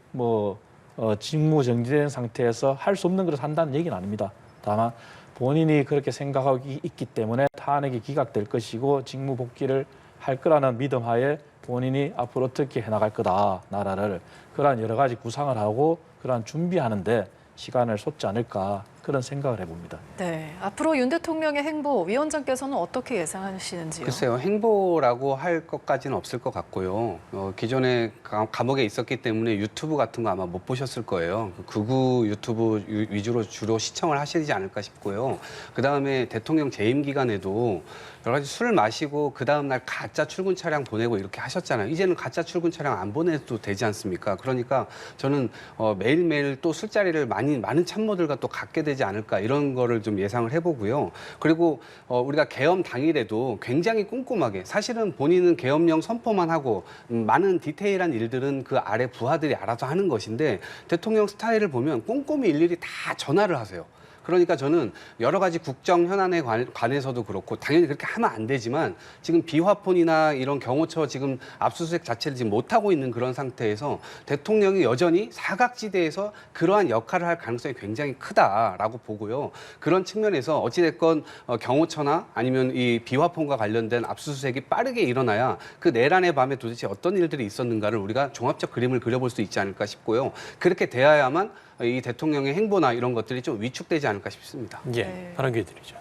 직무 정지된 상태에서 할 수 없는 것을 한다는 얘기는 아닙니다. 다만 본인이 그렇게 생각하고 있기 때문에 탄핵이 기각될 것이고 직무 복귀를 할 거라는 믿음 하에 본인이 앞으로 어떻게 해나갈 거다, 나라를. 그러한 여러 가지 구상을 하고 그러한 준비하는데 시간을 쏟지 않을까 그런 생각을 해봅니다. 네, 앞으로 윤 대통령의 행보 위원장께서는 어떻게 예상하시는지요? 글쎄요, 행보라고 할 것까지는 없을 것 같고요. 기존에 감옥에 있었기 때문에 유튜브 같은 거 아마 못 보셨을 거예요. 극우 유튜브 위주로 주로 시청을 하시지 않을까 싶고요. 그 다음에 대통령 재임 기간에도 여러 가지 술 마시고 그 다음 날 가짜 출근 차량 보내고 이렇게 하셨잖아요. 이제는 가짜 출근 차량 안 보내도 되지 않습니까? 그러니까 저는 매일매일 또 술자리를 많은 참모들과 또 갖게 되지 않을까 이런 거를 좀 예상을 해보고요. 그리고 우리가 계엄 당일에도 굉장히 꼼꼼하게 사실은 본인은 계엄령 선포만 하고 많은 디테일한 일들은 그 아래 부하들이 알아서 하는 것인데 대통령 스타일을 보면 꼼꼼히 일일이 다 전화를 하세요. 그러니까 저는 여러 가지 국정 현안에 관해서도 그렇고 당연히 그렇게 하면 안 되지만 지금 비화폰이나 이런 경호처 지금 압수수색 자체를 지금 못하고 있는 그런 상태에서 대통령이 여전히 사각지대에서 그러한 역할을 할 가능성이 굉장히 크다라고 보고요. 그런 측면에서 어찌됐건 경호처나 아니면 이 비화폰과 관련된 압수수색이 빠르게 일어나야 그 내란의 밤에 도대체 어떤 일들이 있었는가를 우리가 종합적 그림을 그려볼 수 있지 않을까 싶고요. 그렇게 돼야만 이 대통령의 행보나 이런 것들이 좀 위축되지 않을까 싶습니다. 예, 네. 발언 드리죠.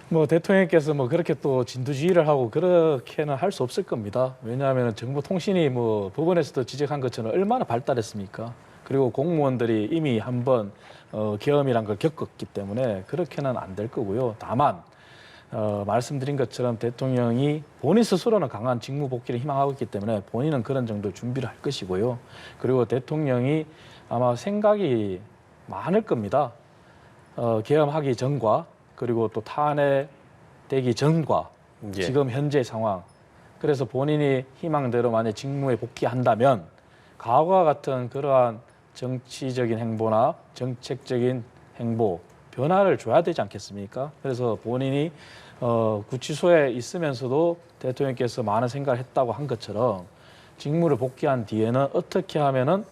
뭐 대통령께서 뭐 그렇게 또 진두지휘를 하고 그렇게는 할 수 없을 겁니다. 왜냐하면 정부 통신이 뭐 법원에서도 지적한 것처럼 얼마나 발달했습니까? 그리고 공무원들이 이미 한번 계엄이란 걸 겪었기 때문에 그렇게는 안 될 거고요. 다만 말씀드린 것처럼 대통령이 본인 스스로는 강한 직무 복귀를 희망하고 있기 때문에 본인은 그런 정도 준비를 할 것이고요. 그리고 대통령이 아마 생각이 많을 겁니다. 계엄하기 전과 그리고 또 탄핵되기 전과 예. 지금 현재 상황. 그래서 본인이 희망대로 만약 직무에 복귀한다면 과거와 같은 그러한 정치적인 행보나 정책적인 행보 변화를 줘야 되지 않겠습니까? 그래서 본인이 구치소에 있으면서도 대통령께서 많은 생각을 했다고 한 것처럼 직무를 복귀한 뒤에는 어떻게 하면은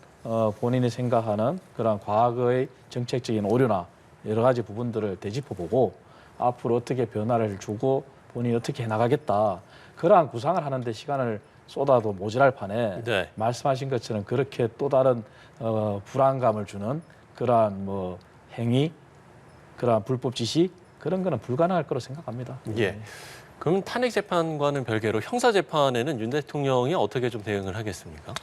본인이 생각하는 그런 과거의 정책적인 오류나 여러 가지 부분들을 되짚어보고 앞으로 어떻게 변화를 주고 본인이 어떻게 해나가겠다. 그러한 구상을 하는데 시간을 쏟아도 모자랄 판에 네. 말씀하신 것처럼 그렇게 또 다른 불안감을 주는 그러한 뭐 행위, 그러한 불법 지시 그런 거는 불가능할 거로 생각합니다. 예. 그럼 탄핵 재판과는 별개로 형사 재판에는 윤 대통령이 어떻게 좀 대응을 하겠습니까?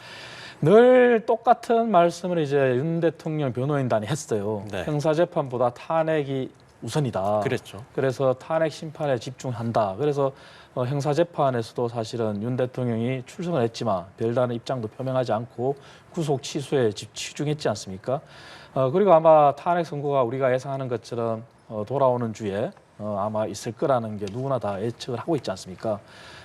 늘 똑같은 말씀을 이제 윤 대통령 변호인단이 했어요. 네. 형사재판보다 탄핵이 우선이다. 그랬죠. 그래서 탄핵 심판에 집중한다. 그래서 형사재판에서도 사실은 윤 대통령이 출석을 했지만 별다른 입장도 표명하지 않고 구속 취소에 치중했지 않습니까? 그리고 아마 탄핵 선고가 우리가 예상하는 것처럼 돌아오는 주에 아마 있을 거라는 게 누구나 다 예측을 하고 있지 않습니까?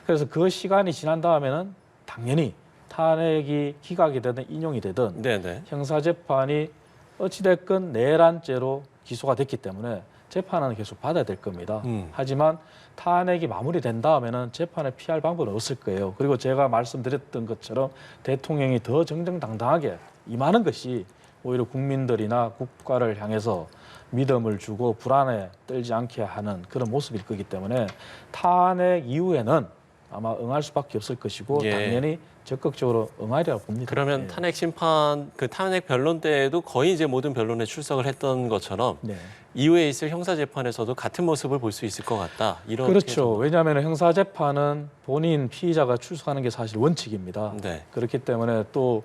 그래서 그 시간이 지난 다음에는 당연히 탄핵이 기각이 되든 인용이 되든 네네. 형사재판이 어찌됐건 내란죄로 기소가 됐기 때문에 재판은 계속 받아야 될 겁니다. 하지만 탄핵이 마무리된 다음에는 재판을 피할 방법은 없을 거예요. 그리고 제가 말씀드렸던 것처럼 대통령이 더 정정당당하게 임하는 것이 오히려 국민들이나 국가를 향해서 믿음을 주고 불안에 떨지 않게 하는 그런 모습일 거기 때문에 탄핵 이후에는 아마 응할 수밖에 없을 것이고 예. 당연히 적극적으로 응하리라고 봅니다. 그러면 예. 탄핵 심판, 그 탄핵 변론 때에도 거의 이제 모든 변론에 출석을 했던 것처럼 네. 이후에 있을 형사 재판에서도 같은 모습을 볼 수 있을 것 같다. 이런 그렇죠. 왜냐하면 형사재판은 본인 피의자가 출석하는 게 사실 원칙입니다. 네. 그렇기 때문에 또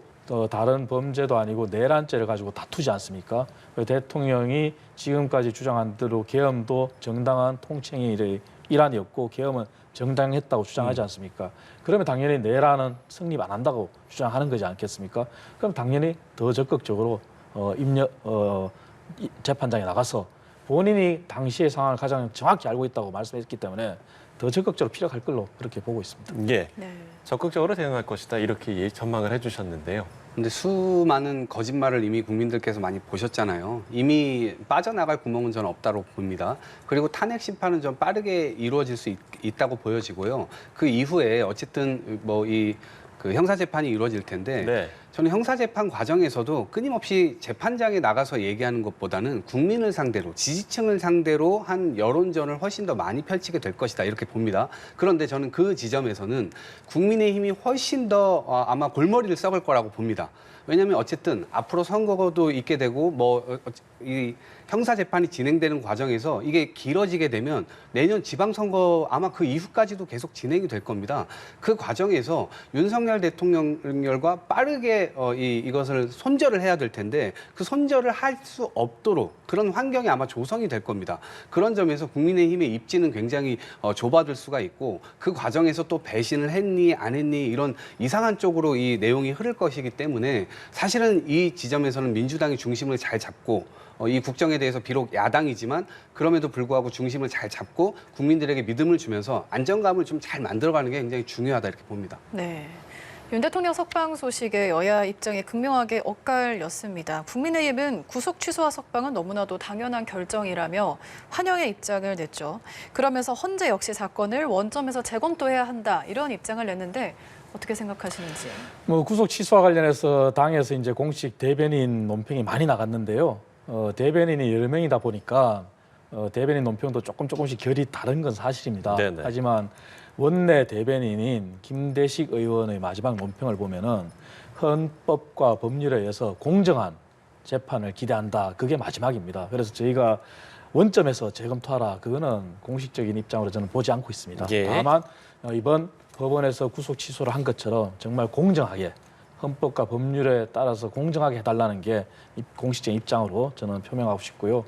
다른 범죄도 아니고 내란죄를 가지고 다투지 않습니까? 대통령이 지금까지 주장한 대로 계엄도 정당한 통칭의 일환이었고 계엄은 정당했다고 주장하지 않습니까? 그러면 당연히 내란은 성립 안 한다고 주장하는 거지 않겠습니까? 그럼 당연히 더 적극적으로 재판장에 나가서 본인이 당시의 상황을 가장 정확히 알고 있다고 말씀했기 때문에 더 적극적으로 피력할 걸로 그렇게 보고 있습니다. 예. 네. 적극적으로 대응할 것이다. 이렇게 전망을 해주셨는데요. 근데 수많은 거짓말을 이미 국민들께서 많이 보셨잖아요. 이미 빠져나갈 구멍은 저는 없다고 봅니다. 그리고 탄핵 심판은 좀 빠르게 이루어질 수 있다고 보여지고요. 그 이후에 어쨌든 뭐 그 형사 재판이 이루어질 텐데 네. 저는 형사재판 과정에서도 끊임없이 재판장에 나가서 얘기하는 것보다는 국민을 상대로, 지지층을 상대로 한 여론전을 훨씬 더 많이 펼치게 될 것이다 이렇게 봅니다. 그런데 저는 그 지점에서는 국민의힘이 훨씬 더 아마 골머리를 썩을 거라고 봅니다. 왜냐하면 어쨌든 앞으로 선거도 있게 되고 이 형사 재판이 진행되는 과정에서 이게 길어지게 되면 내년 지방선거 아마 그 이후까지도 계속 진행이 될 겁니다. 그 과정에서 윤석열 대통령과 빠르게 이것을 손절을 해야 될 텐데 그 손절을 할 수 없도록 그런 환경이 아마 조성이 될 겁니다. 그런 점에서 국민의힘의 입지는 굉장히 좁아질 수가 있고 그 과정에서 또 배신을 했니 안 했니 이런 이상한 쪽으로 이 내용이 흐를 것이기 때문에 사실은 이 지점에서는 민주당이 중심을 잘 잡고 이 국정에 대해서 비록 야당이지만 그럼에도 불구하고 중심을 잘 잡고 국민들에게 믿음을 주면서 안정감을 좀 잘 만들어가는 게 굉장히 중요하다 이렇게 봅니다. 네. 윤 대통령 석방 소식에 여야 입장이 극명하게 엇갈렸습니다. 국민의힘은 구속 취소와 석방은 너무나도 당연한 결정이라며 환영의 입장을 냈죠. 그러면서 헌재 역시 사건을 원점에서 재검토해야 한다 이런 입장을 냈는데 어떻게 생각하시는지? 구속 취소와 관련해서 당에서 이제 공식 대변인 논평이 많이 나갔는데요. 대변인이 여러 명이다 보니까 대변인 논평도 조금씩 결이 다른 건 사실입니다. 네네. 하지만 원내 대변인인 김대식 의원의 마지막 논평을 보면은 헌법과 법률에 의해서 공정한 재판을 기대한다. 그게 마지막입니다. 그래서 저희가 원점에서 재검토하라. 그거는 공식적인 입장으로 저는 보지 않고 있습니다. 예. 다만 이번 법원에서 구속 취소를 한 것처럼 정말 공정하게 헌법과 법률에 따라서 공정하게 해달라는 게 공식적인 입장으로 저는 표명하고 싶고요.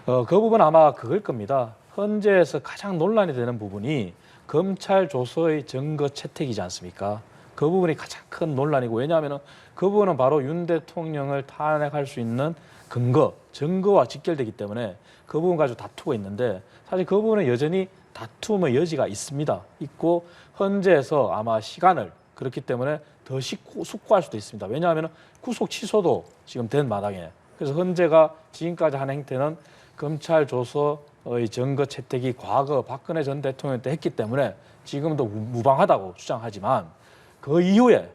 그 부분 아마 그걸 겁니다. 헌재에서 가장 논란이 되는 부분이 검찰 조서의 증거 채택이지 않습니까? 그 부분이 가장 큰 논란이고 왜냐하면 그 부분은 바로 윤 대통령을 탄핵할 수 있는 근거, 증거와 직결되기 때문에 그 부분 가지고 다투고 있는데 사실 그 부분은 여전히 다툼의 여지가 있습니다. 있고 헌재에서 아마 시간을 그렇기 때문에 더 숙고할 수도 있습니다. 왜냐하면 구속 취소도 지금 된 마당에 그래서 헌재가 지금까지 한 행태는 검찰 조서의 증거 채택이 과거 박근혜 전 대통령 때 했기 때문에 지금도 무방하다고 주장하지만 그 이후에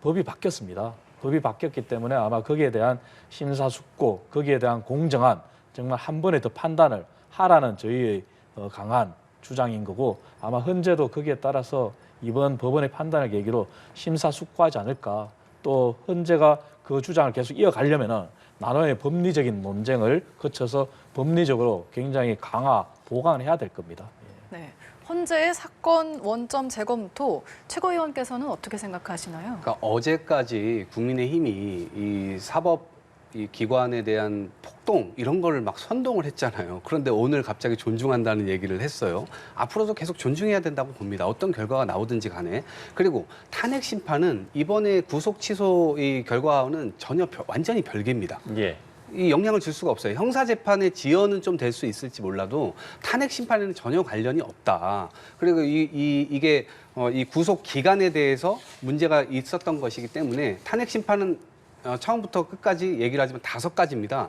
법이 바뀌었습니다. 법이 바뀌었기 때문에 아마 거기에 대한 심사숙고, 거기에 대한 공정한 정말 한 번에 더 판단을 하라는 저희의 강한 주장인 거고 아마 헌재도 거기에 따라서 이번 법원의 판단을 계기로 심사숙고하지 않을까. 또 헌재가 그 주장을 계속 이어가려면은 나름의 법리적인 논쟁을 거쳐서 법리적으로 굉장히 보강을 해야 될 겁니다. 네. 헌재의 사건 원점 재검토 최고위원께서는 어떻게 생각하시나요? 그러니까 어제까지 국민의힘이 이 사법 이 기관에 대한 폭동 이런 거를 막 선동을 했잖아요. 그런데 오늘 갑자기 존중한다는 얘기를 했어요. 앞으로도 계속 존중해야 된다고 봅니다. 어떤 결과가 나오든지 간에. 그리고 탄핵 심판은 이번에 구속 취소 이 결과와는 전혀 완전히 별개입니다. 예. 이 영향을 줄 수가 없어요. 형사재판의 지연은 좀 될 수 있을지 몰라도 탄핵 심판에는 전혀 관련이 없다. 그리고 이게 이 구속 기간에 대해서 문제가 있었던 것이기 때문에 탄핵 심판은 처음부터 끝까지 얘기를 하지만 5가지입니다.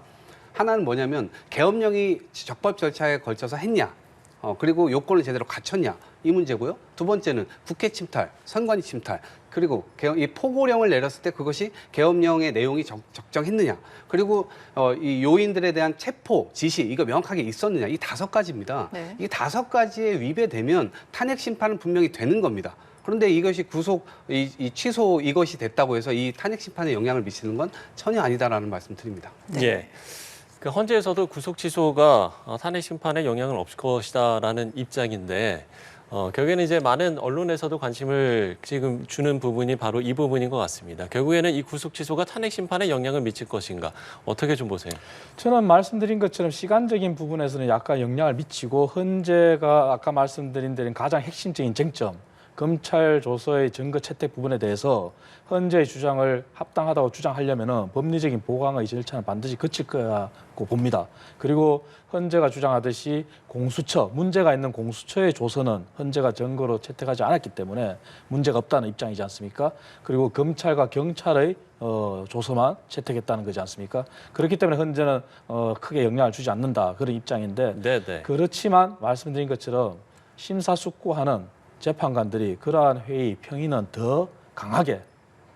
하나는 뭐냐면 계엄령이 적법 절차에 걸쳐서 했냐. 그리고 요건을 제대로 갖췄냐. 이 문제고요. 두 번째는 국회 침탈, 선관위 침탈. 그리고 이 포고령을 내렸을 때 그것이 계엄령의 내용이 적정했느냐. 그리고 이 요인들에 대한 체포, 지시 이거 명확하게 있었느냐. 이 5가지입니다. 네. 이 5가지에 위배되면 탄핵 심판은 분명히 되는 겁니다. 그런데 이것이 구속, 이 취소 이것이 됐다고 해서 이 탄핵 심판에 영향을 미치는 건 전혀 아니다라는 말씀 드립니다. 예. 그 헌재에서도 구속 취소가 탄핵 심판에 영향을 없을 것이다라는 입장인데 결국에는 이제 많은 언론에서도 관심을 지금 주는 부분이 바로 이 부분인 것 같습니다. 결국에는 이 구속 취소가 탄핵 심판에 영향을 미칠 것인가 어떻게 좀 보세요? 저는 말씀드린 것처럼 시간적인 부분에서는 약간 영향을 미치고 헌재가 아까 말씀드린 대로 가장 핵심적인 쟁점 검찰 조서의 증거 채택 부분에 대해서 헌재의 주장을 합당하다고 주장하려면은 법리적인 보강의 절차는 반드시 거칠 거라고 봅니다. 그리고 헌재가 주장하듯이 공수처, 문제가 있는 공수처의 조서는 헌재가 증거로 채택하지 않았기 때문에 문제가 없다는 입장이지 않습니까? 그리고 검찰과 경찰의 조서만 채택했다는 거지 않습니까? 그렇기 때문에 헌재는 크게 영향을 주지 않는다 그런 입장인데 네네. 그렇지만 말씀드린 것처럼 심사숙고하는 재판관들이 그러한 회의 평의는 더 강하게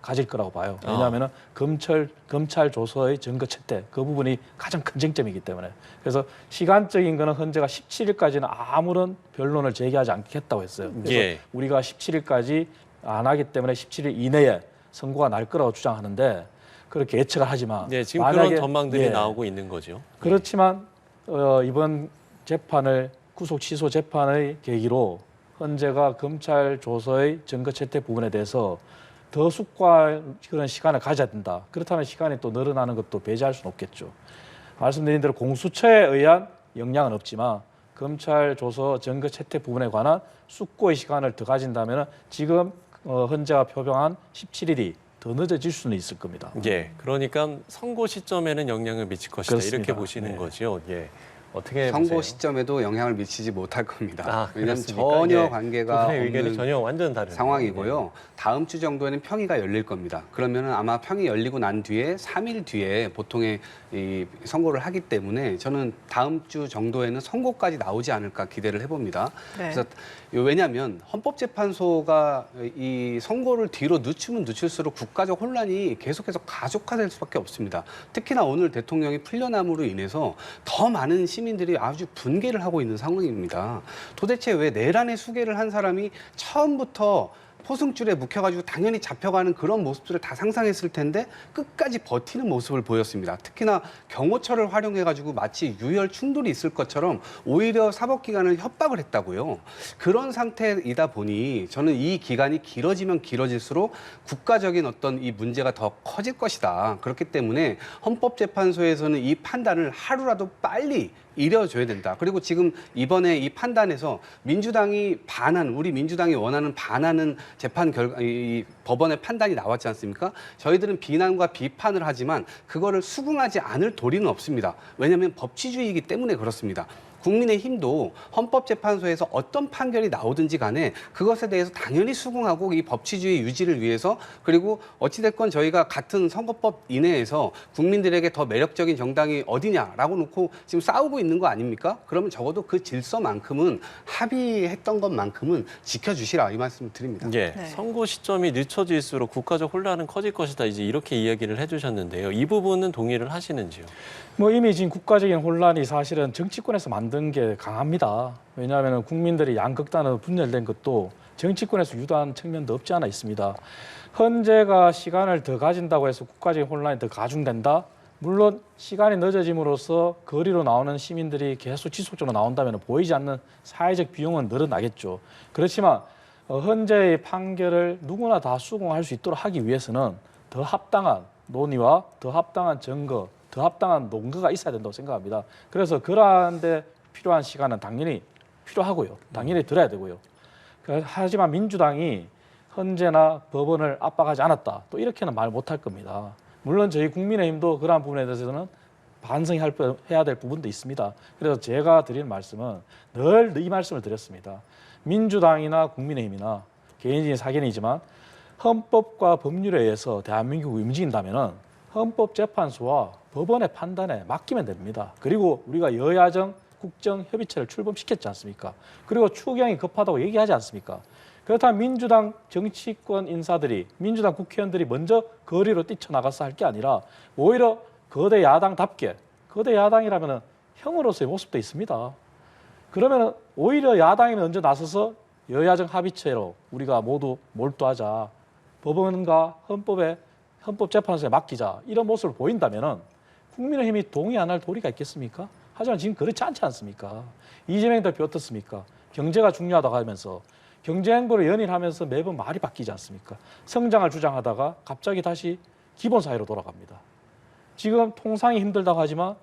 가질 거라고 봐요. 왜냐하면 검찰 조서의 증거 채택 그 부분이 가장 큰 쟁점이기 때문에. 그래서 시간적인 거는 헌재가 17일까지는 아무런 변론을 제기하지 않겠다고 했어요. 그래서 예. 우리가 17일까지 안 하기 때문에 17일 이내에 선고가 날 거라고 주장하는데 그렇게 예측을 하지만 네, 지금 만약에, 그런 전망들이 예, 나오고 있는 거죠. 그렇지만 이번 재판을 구속 취소 재판의 계기로 헌재가 검찰 조서의 증거 채택 부분에 대해서 더 숙고할 그런 시간을 가져야 된다. 그렇다면 시간이 또 늘어나는 것도 배제할 수는 없겠죠. 말씀드린 대로 공수처에 의한 영향은 없지만 검찰 조서 증거 채택 부분에 관한 숙고의 시간을 더 가진다면 지금 헌재가 표명한 17일이 더 늦어질 수는 있을 겁니다. 예, 그러니까 선고 시점에는 영향을 미칠 것이다. 그렇습니다. 이렇게 보시는 네. 거죠. 예, 어떻게 선고 보세요? 시점에도 영향을 미치지 못할 겁니다. 왜냐하면 그렇습니까? 전혀 예. 관계가 두 분의 의견이 없는 전혀 완전 다른 상황이고요. 다음 주 정도에는 평의가 열릴 겁니다. 그러면은 아마 평이 열리고 난 뒤에 3일 뒤에 보통의 이 선고를 하기 때문에 저는 다음 주 정도에는 선고까지 나오지 않을까 기대를 해봅니다. 네. 그래서 왜냐하면 헌법재판소가 이 선고를 뒤로 늦추면 늦출수록 국가적 혼란이 계속해서 가속화될 수밖에 없습니다. 특히나 오늘 대통령이 풀려남으로 인해서 더 많은 시민들이 아주 분개를 하고 있는 상황입니다. 도대체 왜 내란의 수괴를 한 사람이 처음부터 포승줄에 묵혀가지고 당연히 잡혀가는 그런 모습들을 다 상상했을 텐데 끝까지 버티는 모습을 보였습니다. 특히나 경호처를 활용해가지고 마치 유혈 충돌이 있을 것처럼 오히려 사법기관을 협박을 했다고요. 그런 상태이다 보니 저는 이 기간이 길어지면 길어질수록 국가적인 어떤 이 문제가 더 커질 것이다. 그렇기 때문에 헌법재판소에서는 이 판단을 하루라도 빨리 이뤄줘야 된다. 그리고 지금 이번에 이 판단에서 민주당이 우리 민주당이 원하는 반하는 재판 결과, 이 법원의 판단이 나왔지 않습니까? 저희들은 비난과 비판을 하지만 그거를 수긍하지 않을 도리는 없습니다. 왜냐하면 법치주의이기 때문에 그렇습니다. 국민의힘도 헌법재판소에서 어떤 판결이 나오든지 간에 그것에 대해서 당연히 수긍하고 이 법치주의 유지를 위해서 그리고 어찌됐건 저희가 같은 선거법 이내에서 국민들에게 더 매력적인 정당이 어디냐라고 놓고 지금 싸우고 있는 거 아닙니까? 그러면 적어도 그 질서만큼은 합의했던 것만큼은 지켜주시라 이 말씀을 드립니다. 예, 네. 선고 시점이 늦춰질수록 국가적 혼란은 커질 것이다. 이제 이렇게 이야기를 해주셨는데요. 이 부분은 동의를 하시는지요? 뭐 이미 지금 국가적인 혼란이 사실은 정치권에서 만든 게 강합니다. 왜냐하면 국민들이 양극단으로 분열된 것도 정치권에서 유도한 측면도 없지 않아 있습니다. 헌재가 시간을 더 가진다고 해서 국가적인 혼란이 더 가중된다? 물론 시간이 늦어짐으로써 거리로 나오는 시민들이 계속 지속적으로 나온다면 보이지 않는 사회적 비용은 늘어나겠죠. 그렇지만 헌재의 판결을 누구나 다 수긍할 수 있도록 하기 위해서는 더 합당한 논의와 더 합당한 증거, 더 합당한 논거가 있어야 된다고 생각합니다. 그래서 그러한 데 필요한 시간은 당연히 필요하고요. 당연히 들어야 되고요. 하지만 민주당이 헌재나 법원을 압박하지 않았다. 또 이렇게는 말 못할 겁니다. 물론 저희 국민의힘도 그러한 부분에 대해서는 반성해야 될 부분도 있습니다. 그래서 제가 드리는 말씀은 늘 이 말씀을 드렸습니다. 민주당이나 국민의힘이나 개인적인 사견이지만 헌법과 법률에 의해서 대한민국이 움직인다면 헌법재판소와 법원의 판단에 맡기면 됩니다. 그리고 우리가 여야정 국정협의체를 출범시켰지 않습니까? 그리고 추경이 급하다고 얘기하지 않습니까? 그렇다면 민주당 정치권 인사들이, 민주당 국회의원들이 먼저 거리로 뛰쳐나가서 할 게 아니라 오히려 거대 야당답게, 거대 야당이라면 형으로서의 모습도 있습니다. 그러면 오히려 야당이 먼저 나서서 여야정 합의체로 우리가 모두 몰두하자, 법원과 헌법재판소에 맡기자, 이런 모습을 보인다면 국민의힘이 동의 안 할 도리가 있겠습니까? 하지만 지금 그렇지 않지 않습니까? 이재명 대표 어떻습니까? 경제가 중요하다고 하면서 경제행보를 연일하면서 매번 말이 바뀌지 않습니까? 성장을 주장하다가 갑자기 다시 기본 사회로 돌아갑니다. 지금 통상이 힘들다고 하지만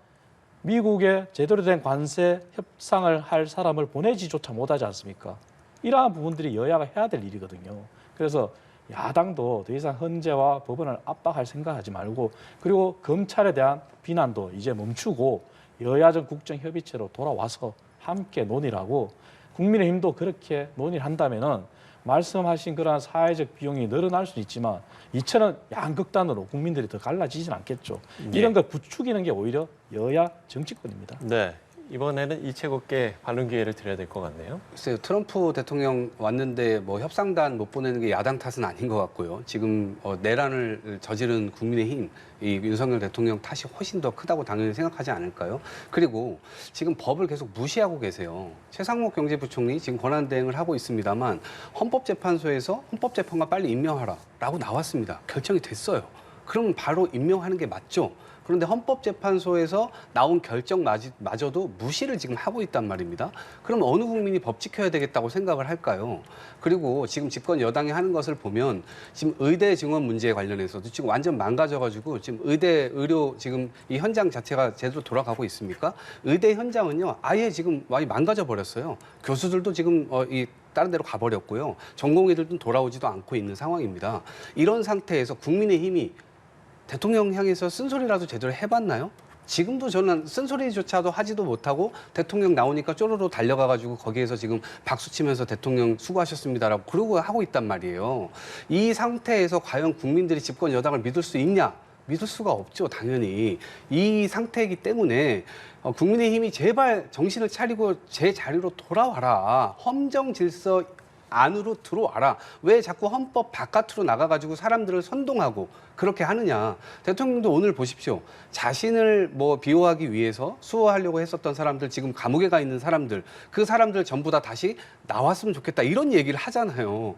미국에 제대로 된 관세 협상을 할 사람을 보내지조차 못하지 않습니까? 이러한 부분들이 여야가 해야 될 일이거든요. 그래서 야당도 더 이상 헌재와 법원을 압박할 생각하지 말고, 그리고 검찰에 대한 비난도 이제 멈추고 여야정 국정협의체로 돌아와서 함께 논의를 하고, 국민의힘도 그렇게 논의를 한다면은 말씀하신 그러한 사회적 비용이 늘어날 수는 있지만 이처럼 양극단으로 국민들이 더 갈라지진 않겠죠. 이런 걸 부추기는 게 오히려 여야 정치권입니다. 네. 이번에는 이채국께 반론 기회를 드려야 될 것 같네요. 글쎄요, 트럼프 대통령 왔는데 뭐 협상단 못 보내는 게 야당 탓은 아닌 것 같고요. 지금 내란을 저지른 국민의힘, 이 윤석열 대통령 탓이 훨씬 더 크다고 당연히 생각하지 않을까요? 그리고 지금 법을 계속 무시하고 계세요. 최상목 경제부총리 지금 권한대행을 하고 있습니다만 헌법재판소에서 헌법재판관 빨리 임명하라라고 나왔습니다. 결정이 됐어요. 그러면 바로 임명하는 게 맞죠. 그런데 헌법재판소에서 나온 결정마저도 무시를 지금 하고 있단 말입니다. 그럼 어느 국민이 법 지켜야 되겠다고 생각을 할까요? 그리고 지금 집권 여당이 하는 것을 보면 지금 의대 증원 문제에 관련해서도 지금 완전 망가져가지고 지금 의대 의료 지금 이 현장 자체가 제대로 돌아가고 있습니까? 의대 현장은요 아예 지금 많이 망가져 버렸어요. 교수들도 지금 다른 데로 가버렸고요. 전공의들도 돌아오지도 않고 있는 상황입니다. 이런 상태에서 국민의힘이 대통령 향해서 쓴소리라도 제대로 해봤나요? 지금도 저는 쓴소리조차도 하지도 못하고 대통령 나오니까 쪼로로 달려가가지고 거기에서 지금 박수 치면서 대통령 수고하셨습니다라고 그러고 하고 있단 말이에요. 이 상태에서 과연 국민들이 집권 여당을 믿을 수 있냐? 믿을 수가 없죠, 당연히. 이 상태이기 때문에 국민의힘이 제발 정신을 차리고 제 자리로 돌아와라. 헌정 질서 안으로 들어와라. 왜 자꾸 헌법 바깥으로 나가가지고 사람들을 선동하고 그렇게 하느냐. 대통령도 오늘 보십시오. 자신을 비호하기 위해서 수호하려고 했었던 사람들, 지금 감옥에 가 있는 사람들, 그 사람들 전부 다 다시 나왔으면 좋겠다. 이런 얘기를 하잖아요.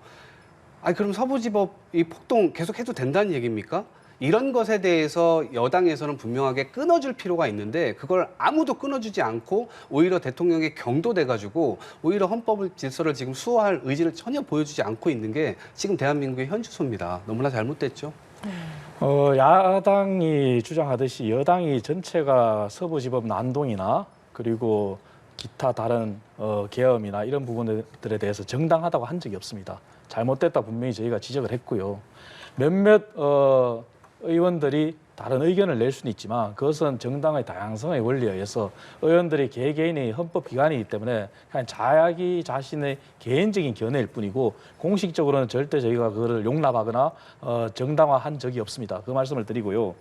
아니, 그럼 서부지법 이 폭동 계속 해도 된다는 얘기입니까? 이런 것에 대해서 여당에서는 분명하게 끊어줄 필요가 있는데 그걸 아무도 끊어주지 않고 오히려 대통령에 경도돼가지고 오히려 헌법을 질서를 지금 수호할 의지를 전혀 보여주지 않고 있는 게 지금 대한민국의 현주소입니다. 너무나 잘못됐죠. 야당이 주장하듯이 여당이 전체가 서부지법 난동이나 그리고 기타 다른 계엄이나 이런 부분들에 대해서 정당하다고 한 적이 없습니다. 잘못됐다 분명히 저희가 지적을 했고요. 몇몇 의원들이 다른 의견을 낼 수는 있지만 그것은 정당의 다양성의 원리에 의해서 의원들이 개개인의 헌법기관이기 때문에 그냥 자기 자신의 개인적인 견해일 뿐이고 공식적으로는 절대 저희가 그거를 용납하거나 정당화한 적이 없습니다. 그 말씀을 드리고요.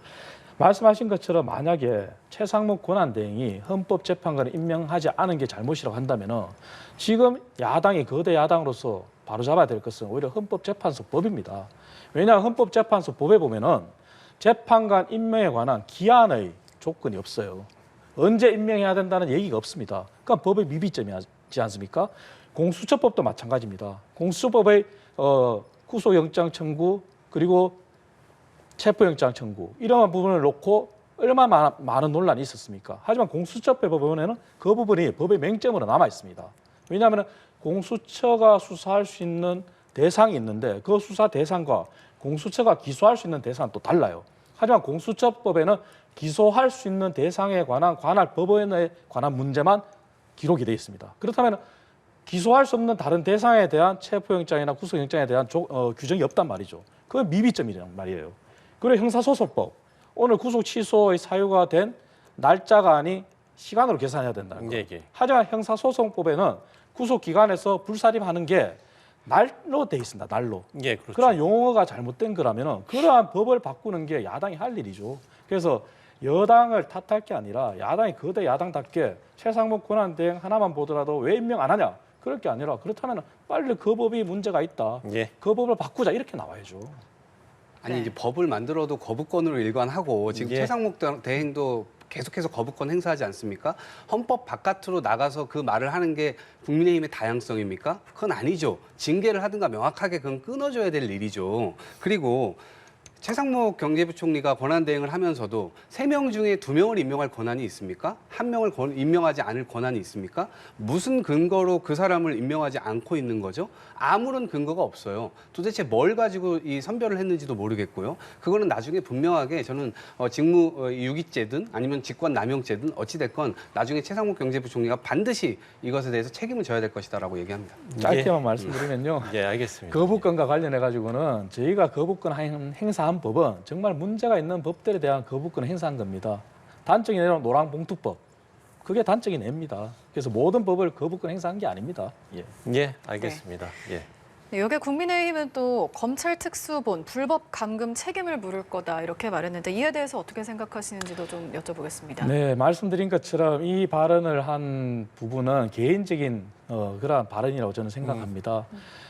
말씀하신 것처럼 만약에 최상목 권한대행이 헌법재판관을 임명하지 않은 게 잘못이라고 한다면 지금 야당이 거대 야당으로서 바로잡아야 될 것은 오히려 헌법재판소법입니다. 왜냐하면 헌법재판소법에 보면은 재판관 임명에 관한 기한의 조건이 없어요. 언제 임명해야 된다는 얘기가 없습니다. 그러니까 법의 미비점이지 않습니까? 공수처법도 마찬가지입니다. 공수처법의 구속영장 청구 그리고 체포영장 청구 이런 부분을 놓고 얼마나 많은 논란이 있었습니까? 하지만 공수처법에 보면은 그 부분이 법의 맹점으로 남아 있습니다. 왜냐하면 공수처가 수사할 수 있는 대상이 있는데 그 수사 대상과 공수처가 기소할 수 있는 대상은 또 달라요. 하지만 공수처법에는 기소할 수 있는 대상에 관한 관할 법원에 관한 문제만 기록이 되어 있습니다. 그렇다면 기소할 수 없는 다른 대상에 대한 체포영장이나 구속영장에 대한 규정이 없단 말이죠. 그건 미비점이란 말이에요. 그리고 형사소송법, 오늘 구속 취소의 사유가 된 날짜가 아닌 시간으로 계산해야 된다는 거예요. 예. 하지만 형사소송법에는 구속기관에서 불사립하는 게 날로 돼 있습니다. 날로. 예, 그렇죠. 그러한 용어가 잘못된 거라면 그러한 법을 바꾸는 게 야당이 할 일이죠. 그래서 여당을 탓할 게 아니라 야당이 거대 야당답게 최상목 권한대행 하나만 보더라도 왜 임명 안 하냐? 그럴 게 아니라 그렇다면 빨리 그 법이 문제가 있다. 예. 그 법을 바꾸자 이렇게 나와야죠. 아니 이제 법을 만들어도 거부권으로 일관하고 지금 예. 최상목 대행도 계속해서 거부권 행사하지 않습니까? 헌법 바깥으로 나가서 그 말을 하는 게 국민의힘의 다양성입니까? 그건 아니죠. 징계를 하든가 명확하게 그건 끊어줘야 될 일이죠. 그리고 최상목 경제부총리가 권한대행을 하면서도 3명 중에 2명을 임명할 권한이 있습니까? 1명을 임명하지 않을 권한이 있습니까? 무슨 근거로 그 사람을 임명하지 않고 있는 거죠? 아무런 근거가 없어요. 도대체 뭘 가지고 이 선별을 했는지도 모르겠고요. 그거는 나중에 분명하게 저는 직무 유기죄든 아니면 직권 남용죄든 어찌됐건 나중에 최상목 경제부총리가 반드시 이것에 대해서 책임을 져야 될 것이다라고 얘기합니다. 짧게만 말씀드리면요. 예, 알겠습니다. 거부권과 관련해 가지고는 저희가 거부권 행사한 법은 정말 문제가 있는 법들에 대한 거부권을 행사한 겁니다. 단적인 예로 노랑봉투법. 그게 단적인 예입니다. 그래서 모든 법을 거부권 행사한 게 아닙니다. 예. 예, 알겠습니다. 예. 네, 여기에 국민의힘은 또 검찰 특수본 불법 감금 책임을 물을 거다 이렇게 말했는데 이에 대해서 어떻게 생각하시는지도 좀 여쭤보겠습니다. 네, 말씀드린 것처럼 이 발언을 한 부분은 개인적인 그러한 발언이라고 저는 생각합니다.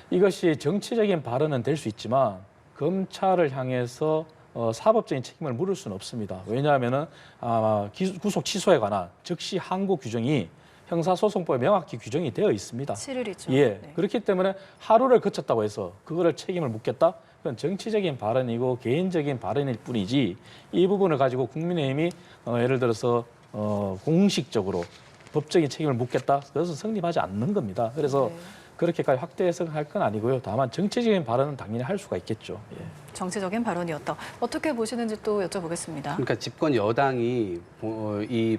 이것이 정치적인 발언은 될 수 있지만 검찰을 향해서 사법적인 책임을 물을 수는 없습니다. 왜냐하면은 구속 취소에 관한 즉시 항고 규정이 형사소송법에 명확히 규정이 되어 있습니다. 7일이죠. 예, 네. 그렇기 때문에 하루를 거쳤다고 해서 그거를 책임을 묻겠다? 그건 정치적인 발언이고 개인적인 발언일 뿐이지 이 부분을 가지고 국민의힘이 예를 들어서 공식적으로 법적인 책임을 묻겠다? 그것은 성립하지 않는 겁니다. 그래서 네. 그렇게까지 확대 해석할 건 아니고요. 다만 정치적인 발언은 당연히 할 수가 있겠죠. 예. 정치적인 발언이었다. 어떻게 보시는지 또 여쭤보겠습니다. 그러니까 집권 여당이 이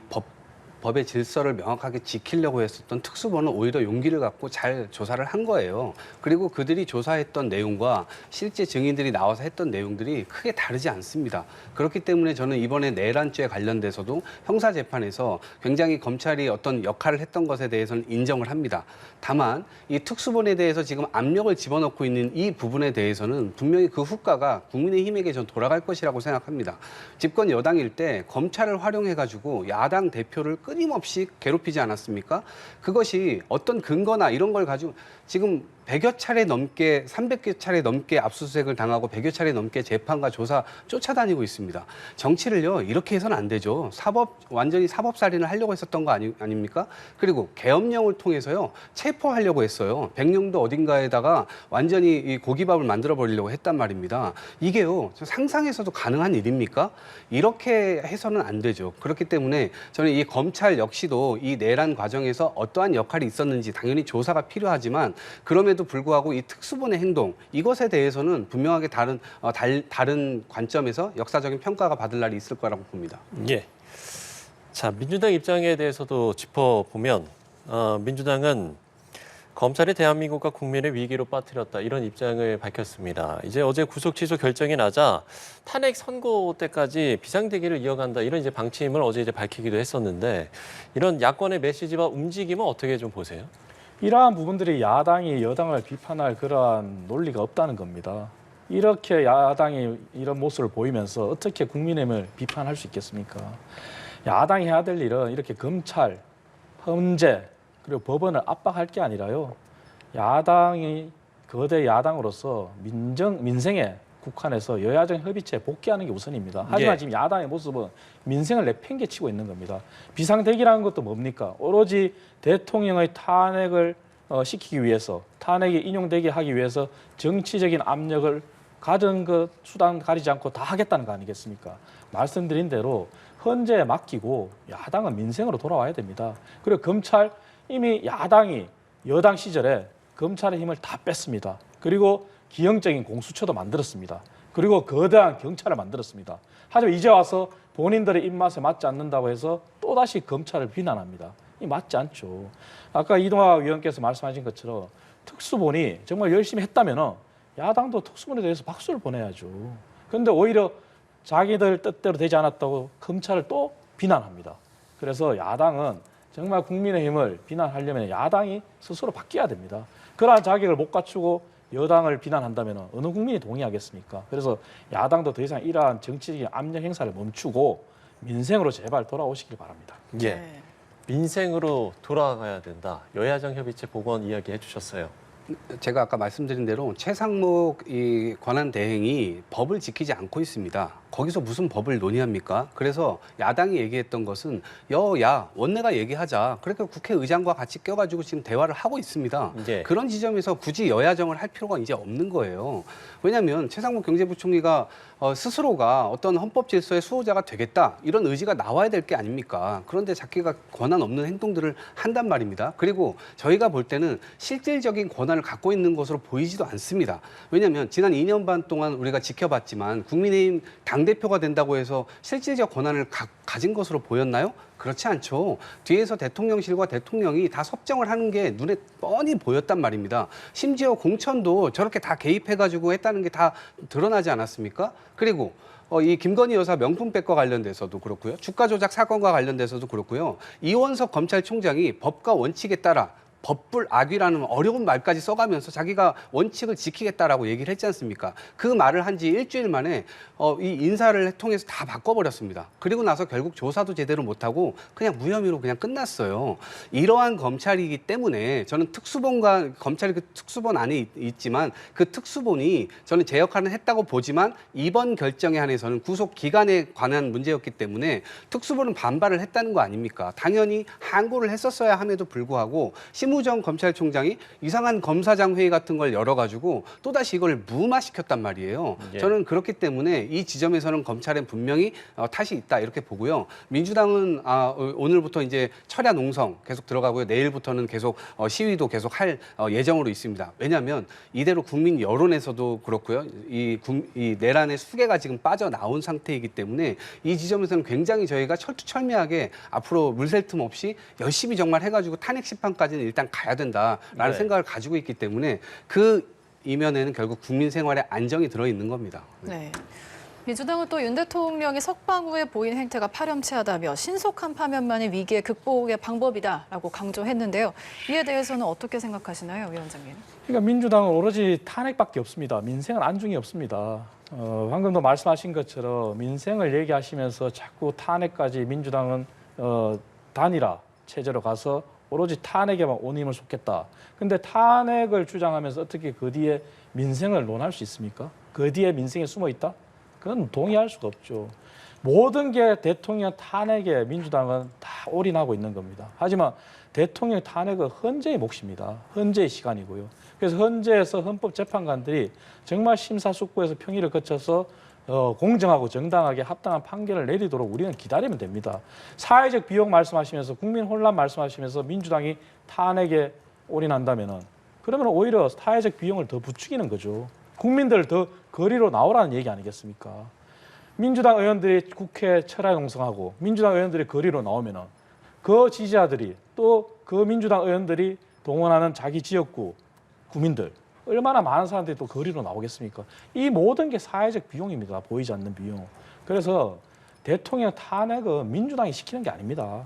법의 질서를 명확하게 지키려고 했었던 특수본은 오히려 용기를 갖고 잘 조사를 한 거예요. 그리고 그들이 조사했던 내용과 실제 증인들이 나와서 했던 내용들이 크게 다르지 않습니다. 그렇기 때문에 저는 이번에 내란죄 관련돼서도 형사재판에서 굉장히 검찰이 어떤 역할을 했던 것에 대해서는 인정을 합니다. 다만 이 특수본에 대해서 지금 압력을 집어넣고 있는 이 부분에 대해서는 분명히 그 후과가 국민의힘에게 전 돌아갈 것이라고 생각합니다. 집권 여당일 때 검찰을 활용해가지고 야당 대표를 끊임없이 괴롭히지 않았습니까? 그것이 어떤 근거나 이런 걸 가지고 지금 100여 차례 넘게 300여 차례 넘게 압수수색을 당하고 100여 차례 넘게 재판과 조사 쫓아다니고 있습니다. 정치를요 이렇게 해서는 안 되죠. 완전히 사법살인을 하려고 했었던 거 아닙니까? 그리고 계엄령을 통해서요 체포하려고 했어요. 백령도 어딘가에다가 완전히 이 고기밥을 만들어 버리려고 했단 말입니다. 이게요 상상해서도 가능한 일입니까? 이렇게 해서는 안 되죠. 그렇기 때문에 저는 이 검찰 역시도 이 내란 과정에서 어떠한 역할이 있었는지 당연히 조사가 필요하지만 그럼에도 불구하고 이 특수본의 행동 이것에 대해서는 분명하게 다른 관점에서 역사적인 평가가 받을 날이 있을 거라고 봅니다. 예. 자, 민주당 입장에 대해서도 짚어보면 민주당은 검찰이 대한민국과 국민을 위기로 빠뜨렸다 이런 입장을 밝혔습니다. 이제 어제 구속 취소 결정이 나자 탄핵 선고 때까지 비상대기를 이어간다 이런 이제 방침을 어제 이제 밝히기도 했었는데 이런 야권의 메시지와 움직임은 어떻게 좀 보세요? 이러한 부분들이 야당이 여당을 비판할 그러한 논리가 없다는 겁니다. 이렇게 야당이 이런 모습을 보이면서 어떻게 국민의힘을 비판할 수 있겠습니까? 야당이 해야 될 일은 이렇게 검찰, 헌재, 그리고 법원을 압박할 게 아니라요. 야당이 거대 야당으로서 민생에 국한해서 여야정 협의체에 복귀하는 게 우선입니다. 하지만 예. 지금 야당의 모습은 민생을 내팽개치고 있는 겁니다. 비상대기라는 것도 뭡니까? 오로지 대통령의 탄핵을 시키기 위해서, 탄핵이 인용되게 하기 위해서 정치적인 압력을 가진 것 수단 가리지 않고 다 하겠다는 거 아니겠습니까? 말씀드린 대로 헌재에 맡기고 야당은 민생으로 돌아와야 됩니다. 그리고 검찰 이미 야당이 여당 시절에 검찰의 힘을 다 뺐습니다. 그리고 기형적인 공수처도 만들었습니다. 그리고 거대한 경찰을 만들었습니다. 하지만 이제 와서 본인들의 입맛에 맞지 않는다고 해서 또다시 검찰을 비난합니다. 이 맞지 않죠. 아까 이동학 위원께서 말씀하신 것처럼 특수본이 정말 열심히 했다면 야당도 특수본에 대해서 박수를 보내야죠. 그런데 오히려 자기들 뜻대로 되지 않았다고 검찰을 또 비난합니다. 그래서 야당은 정말 국민의힘을 비난하려면 야당이 스스로 바뀌어야 됩니다. 그러한 자격을 못 갖추고 여당을 비난한다면 어느 국민이 동의하겠습니까? 그래서 야당도 더 이상 이러한 정치적인 압력 행사를 멈추고 민생으로 제발 돌아오시길 바랍니다. 예. 네. 민생으로 돌아가야 된다. 여야정 협의체 복원 이야기해 주셨어요. 제가 아까 말씀드린 대로 최상목 이 권한 대행이 법을 지키지 않고 있습니다. 거기서 무슨 법을 논의합니까? 그래서 야당이 얘기했던 것은 여야 원내가 얘기하자. 그러니까 국회의장과 같이 껴가지고 지금 대화를 하고 있습니다. 예. 그런 지점에서 굳이 여야정을 할 필요가 이제 없는 거예요. 왜냐하면 최상목 경제부총리가 스스로가 어떤 헌법 질서의 수호자가 되겠다 이런 의지가 나와야 될 게 아닙니까? 그런데 자기가 권한 없는 행동들을 한단 말입니다. 그리고 저희가 볼 때는 실질적인 권한을 갖고 있는 것으로 보이지도 않습니다. 왜냐하면 지난 2년 반 동안 우리가 지켜봤지만 국민의힘 당대표가 된다고 해서 실질적 권한을 가진 것으로 보였나요? 그렇지 않죠. 뒤에서 대통령실과 대통령이 다 섭정을 하는 게 눈에 뻔히 보였단 말입니다. 심지어 공천도 저렇게 다 개입해가지고 했다는 게 다 드러나지 않았습니까? 그리고 이 김건희 여사 명품백과 관련돼서도 그렇고요. 주가 조작 사건과 관련돼서도 그렇고요. 이원석 검찰총장이 법과 원칙에 따라 법불악위라는 어려운 말까지 써가면서 자기가 원칙을 지키겠다라고 얘기를 했지 않습니까? 그 말을 한 지 일주일 만에 이 인사를 통해서 다 바꿔버렸습니다. 그리고 나서 결국 조사도 제대로 못하고 그냥 무혐의로 그냥 끝났어요. 이러한 검찰이기 때문에 저는 특수본과 검찰이 그 특수본 안에 있지만 그 특수본이 저는 제 역할은 했다고 보지만 이번 결정에 한해서는 구속 기간에 관한 문제였기 때문에 특수본은 반발을 했다는 거 아닙니까? 당연히 항고를 했었어야 함에도 불구하고 심우정 검찰총장이 이상한 검사장 회의 같은 걸 열어가지고 또다시 이걸 무마시켰단 말이에요. 예. 저는 그렇기 때문에 이 지점에서는 검찰엔 분명히 탓이 있다 이렇게 보고요. 민주당은 오늘부터 이제 철야 농성 계속 들어가고요. 내일부터는 계속 시위도 계속 할 예정으로 있습니다. 왜냐하면 이대로 국민 여론에서도 그렇고요. 이 내란의 수계가 지금 빠져나온 상태이기 때문에 이 지점에서는 굉장히 저희가 철두철미하게 앞으로 물샐 틈 없이 열심히 정말 해가지고 탄핵 심판까지는 일단 가야 된다라는 네. 생각을 가지고 있기 때문에 그 이면에는 결국 국민 생활의 안정이 들어있는 겁니다. 네. 민주당은 또 윤 대통령이 석방 후에 보인 행태가 파렴치하다며 신속한 파면만이 위기의 극복의 방법이다라고 강조했는데요. 이에 대해서는 어떻게 생각하시나요, 위원장님? 그러니까 민주당은 오로지 탄핵밖에 없습니다. 민생은 안중이 없습니다. 방금도 말씀하신 것처럼 민생을 얘기하시면서 자꾸 탄핵까지 민주당은 단일화 체제로 가서 오로지 탄핵에만 온 힘을 쏟겠다. 근데 탄핵을 주장하면서 어떻게 그 뒤에 민생을 논할 수 있습니까? 그 뒤에 민생이 숨어 있다? 그건 동의할 수가 없죠. 모든 게 대통령 탄핵에 민주당은 다 올인하고 있는 겁니다. 하지만 대통령 탄핵은 헌재의 몫입니다. 헌재의 시간이고요. 그래서 헌재에서 헌법재판관들이 정말 심사숙고해서 평의를 거쳐서 공정하고 정당하게 합당한 판결을 내리도록 우리는 기다리면 됩니다. 사회적 비용 말씀하시면서 국민 혼란 말씀하시면서 민주당이 탄핵에 올인한다면은 그러면 오히려 사회적 비용을 더 부추기는 거죠. 국민들 더 거리로 나오라는 얘기 아니겠습니까? 민주당 의원들이 국회 철야 농성하고 민주당 의원들이 거리로 나오면은 그 지지자들이 또 그 민주당 의원들이 동원하는 자기 지역구 국민들 얼마나 많은 사람들이 또 거리로 나오겠습니까? 이 모든 게 사회적 비용입니다. 보이지 않는 비용. 그래서 대통령 탄핵은 민주당이 시키는 게 아닙니다.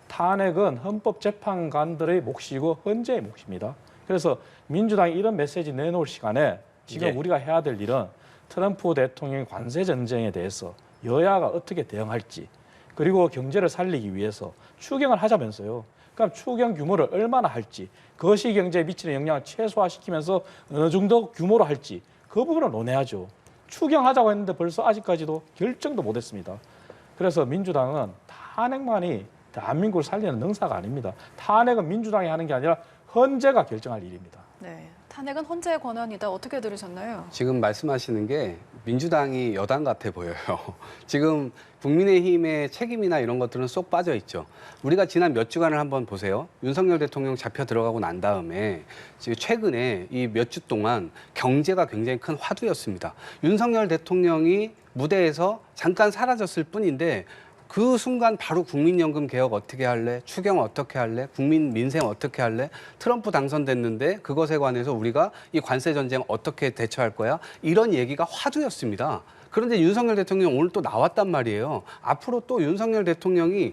탄핵은 헌법재판관들의 몫이고 헌재의 몫입니다. 그래서 민주당이 이런 메시지 내놓을 시간에 지금 예. 우리가 해야 될 일은 트럼프 대통령의 관세 전쟁에 대해서 여야가 어떻게 대응할지 그리고 경제를 살리기 위해서 추경을 하자면서요. 그럼 추경 규모를 얼마나 할지 거시 경제에 미치는 영향을 최소화시키면서 어느 정도 규모로 할지 그 부분을 논해야죠. 추경하자고 했는데 벌써 아직까지도 결정도 못했습니다. 그래서 민주당은 탄핵만이 대한민국을 살리는 능사가 아닙니다. 탄핵은 민주당이 하는 게 아니라 헌재가 결정할 일입니다. 네. 탄핵은 헌재의 권한이다. 어떻게 들으셨나요? 지금 말씀하시는 게 민주당이 여당 같아 보여요. 지금 국민의힘의 책임이나 이런 것들은 쏙 빠져 있죠. 우리가 지난 몇 주간을 한번 보세요. 윤석열 대통령 잡혀 들어가고 난 다음에 지금 최근에 이 몇 주 동안 경제가 굉장히 큰 화두였습니다. 윤석열 대통령이 무대에서 잠깐 사라졌을 뿐인데 그 순간 바로 국민연금 개혁 어떻게 할래? 추경 어떻게 할래? 국민 민생 어떻게 할래? 트럼프 당선됐는데 그것에 관해서 우리가 이 관세 전쟁 어떻게 대처할 거야? 이런 얘기가 화두였습니다. 그런데 윤석열 대통령 오늘 또 나왔단 말이에요. 앞으로 또 윤석열 대통령이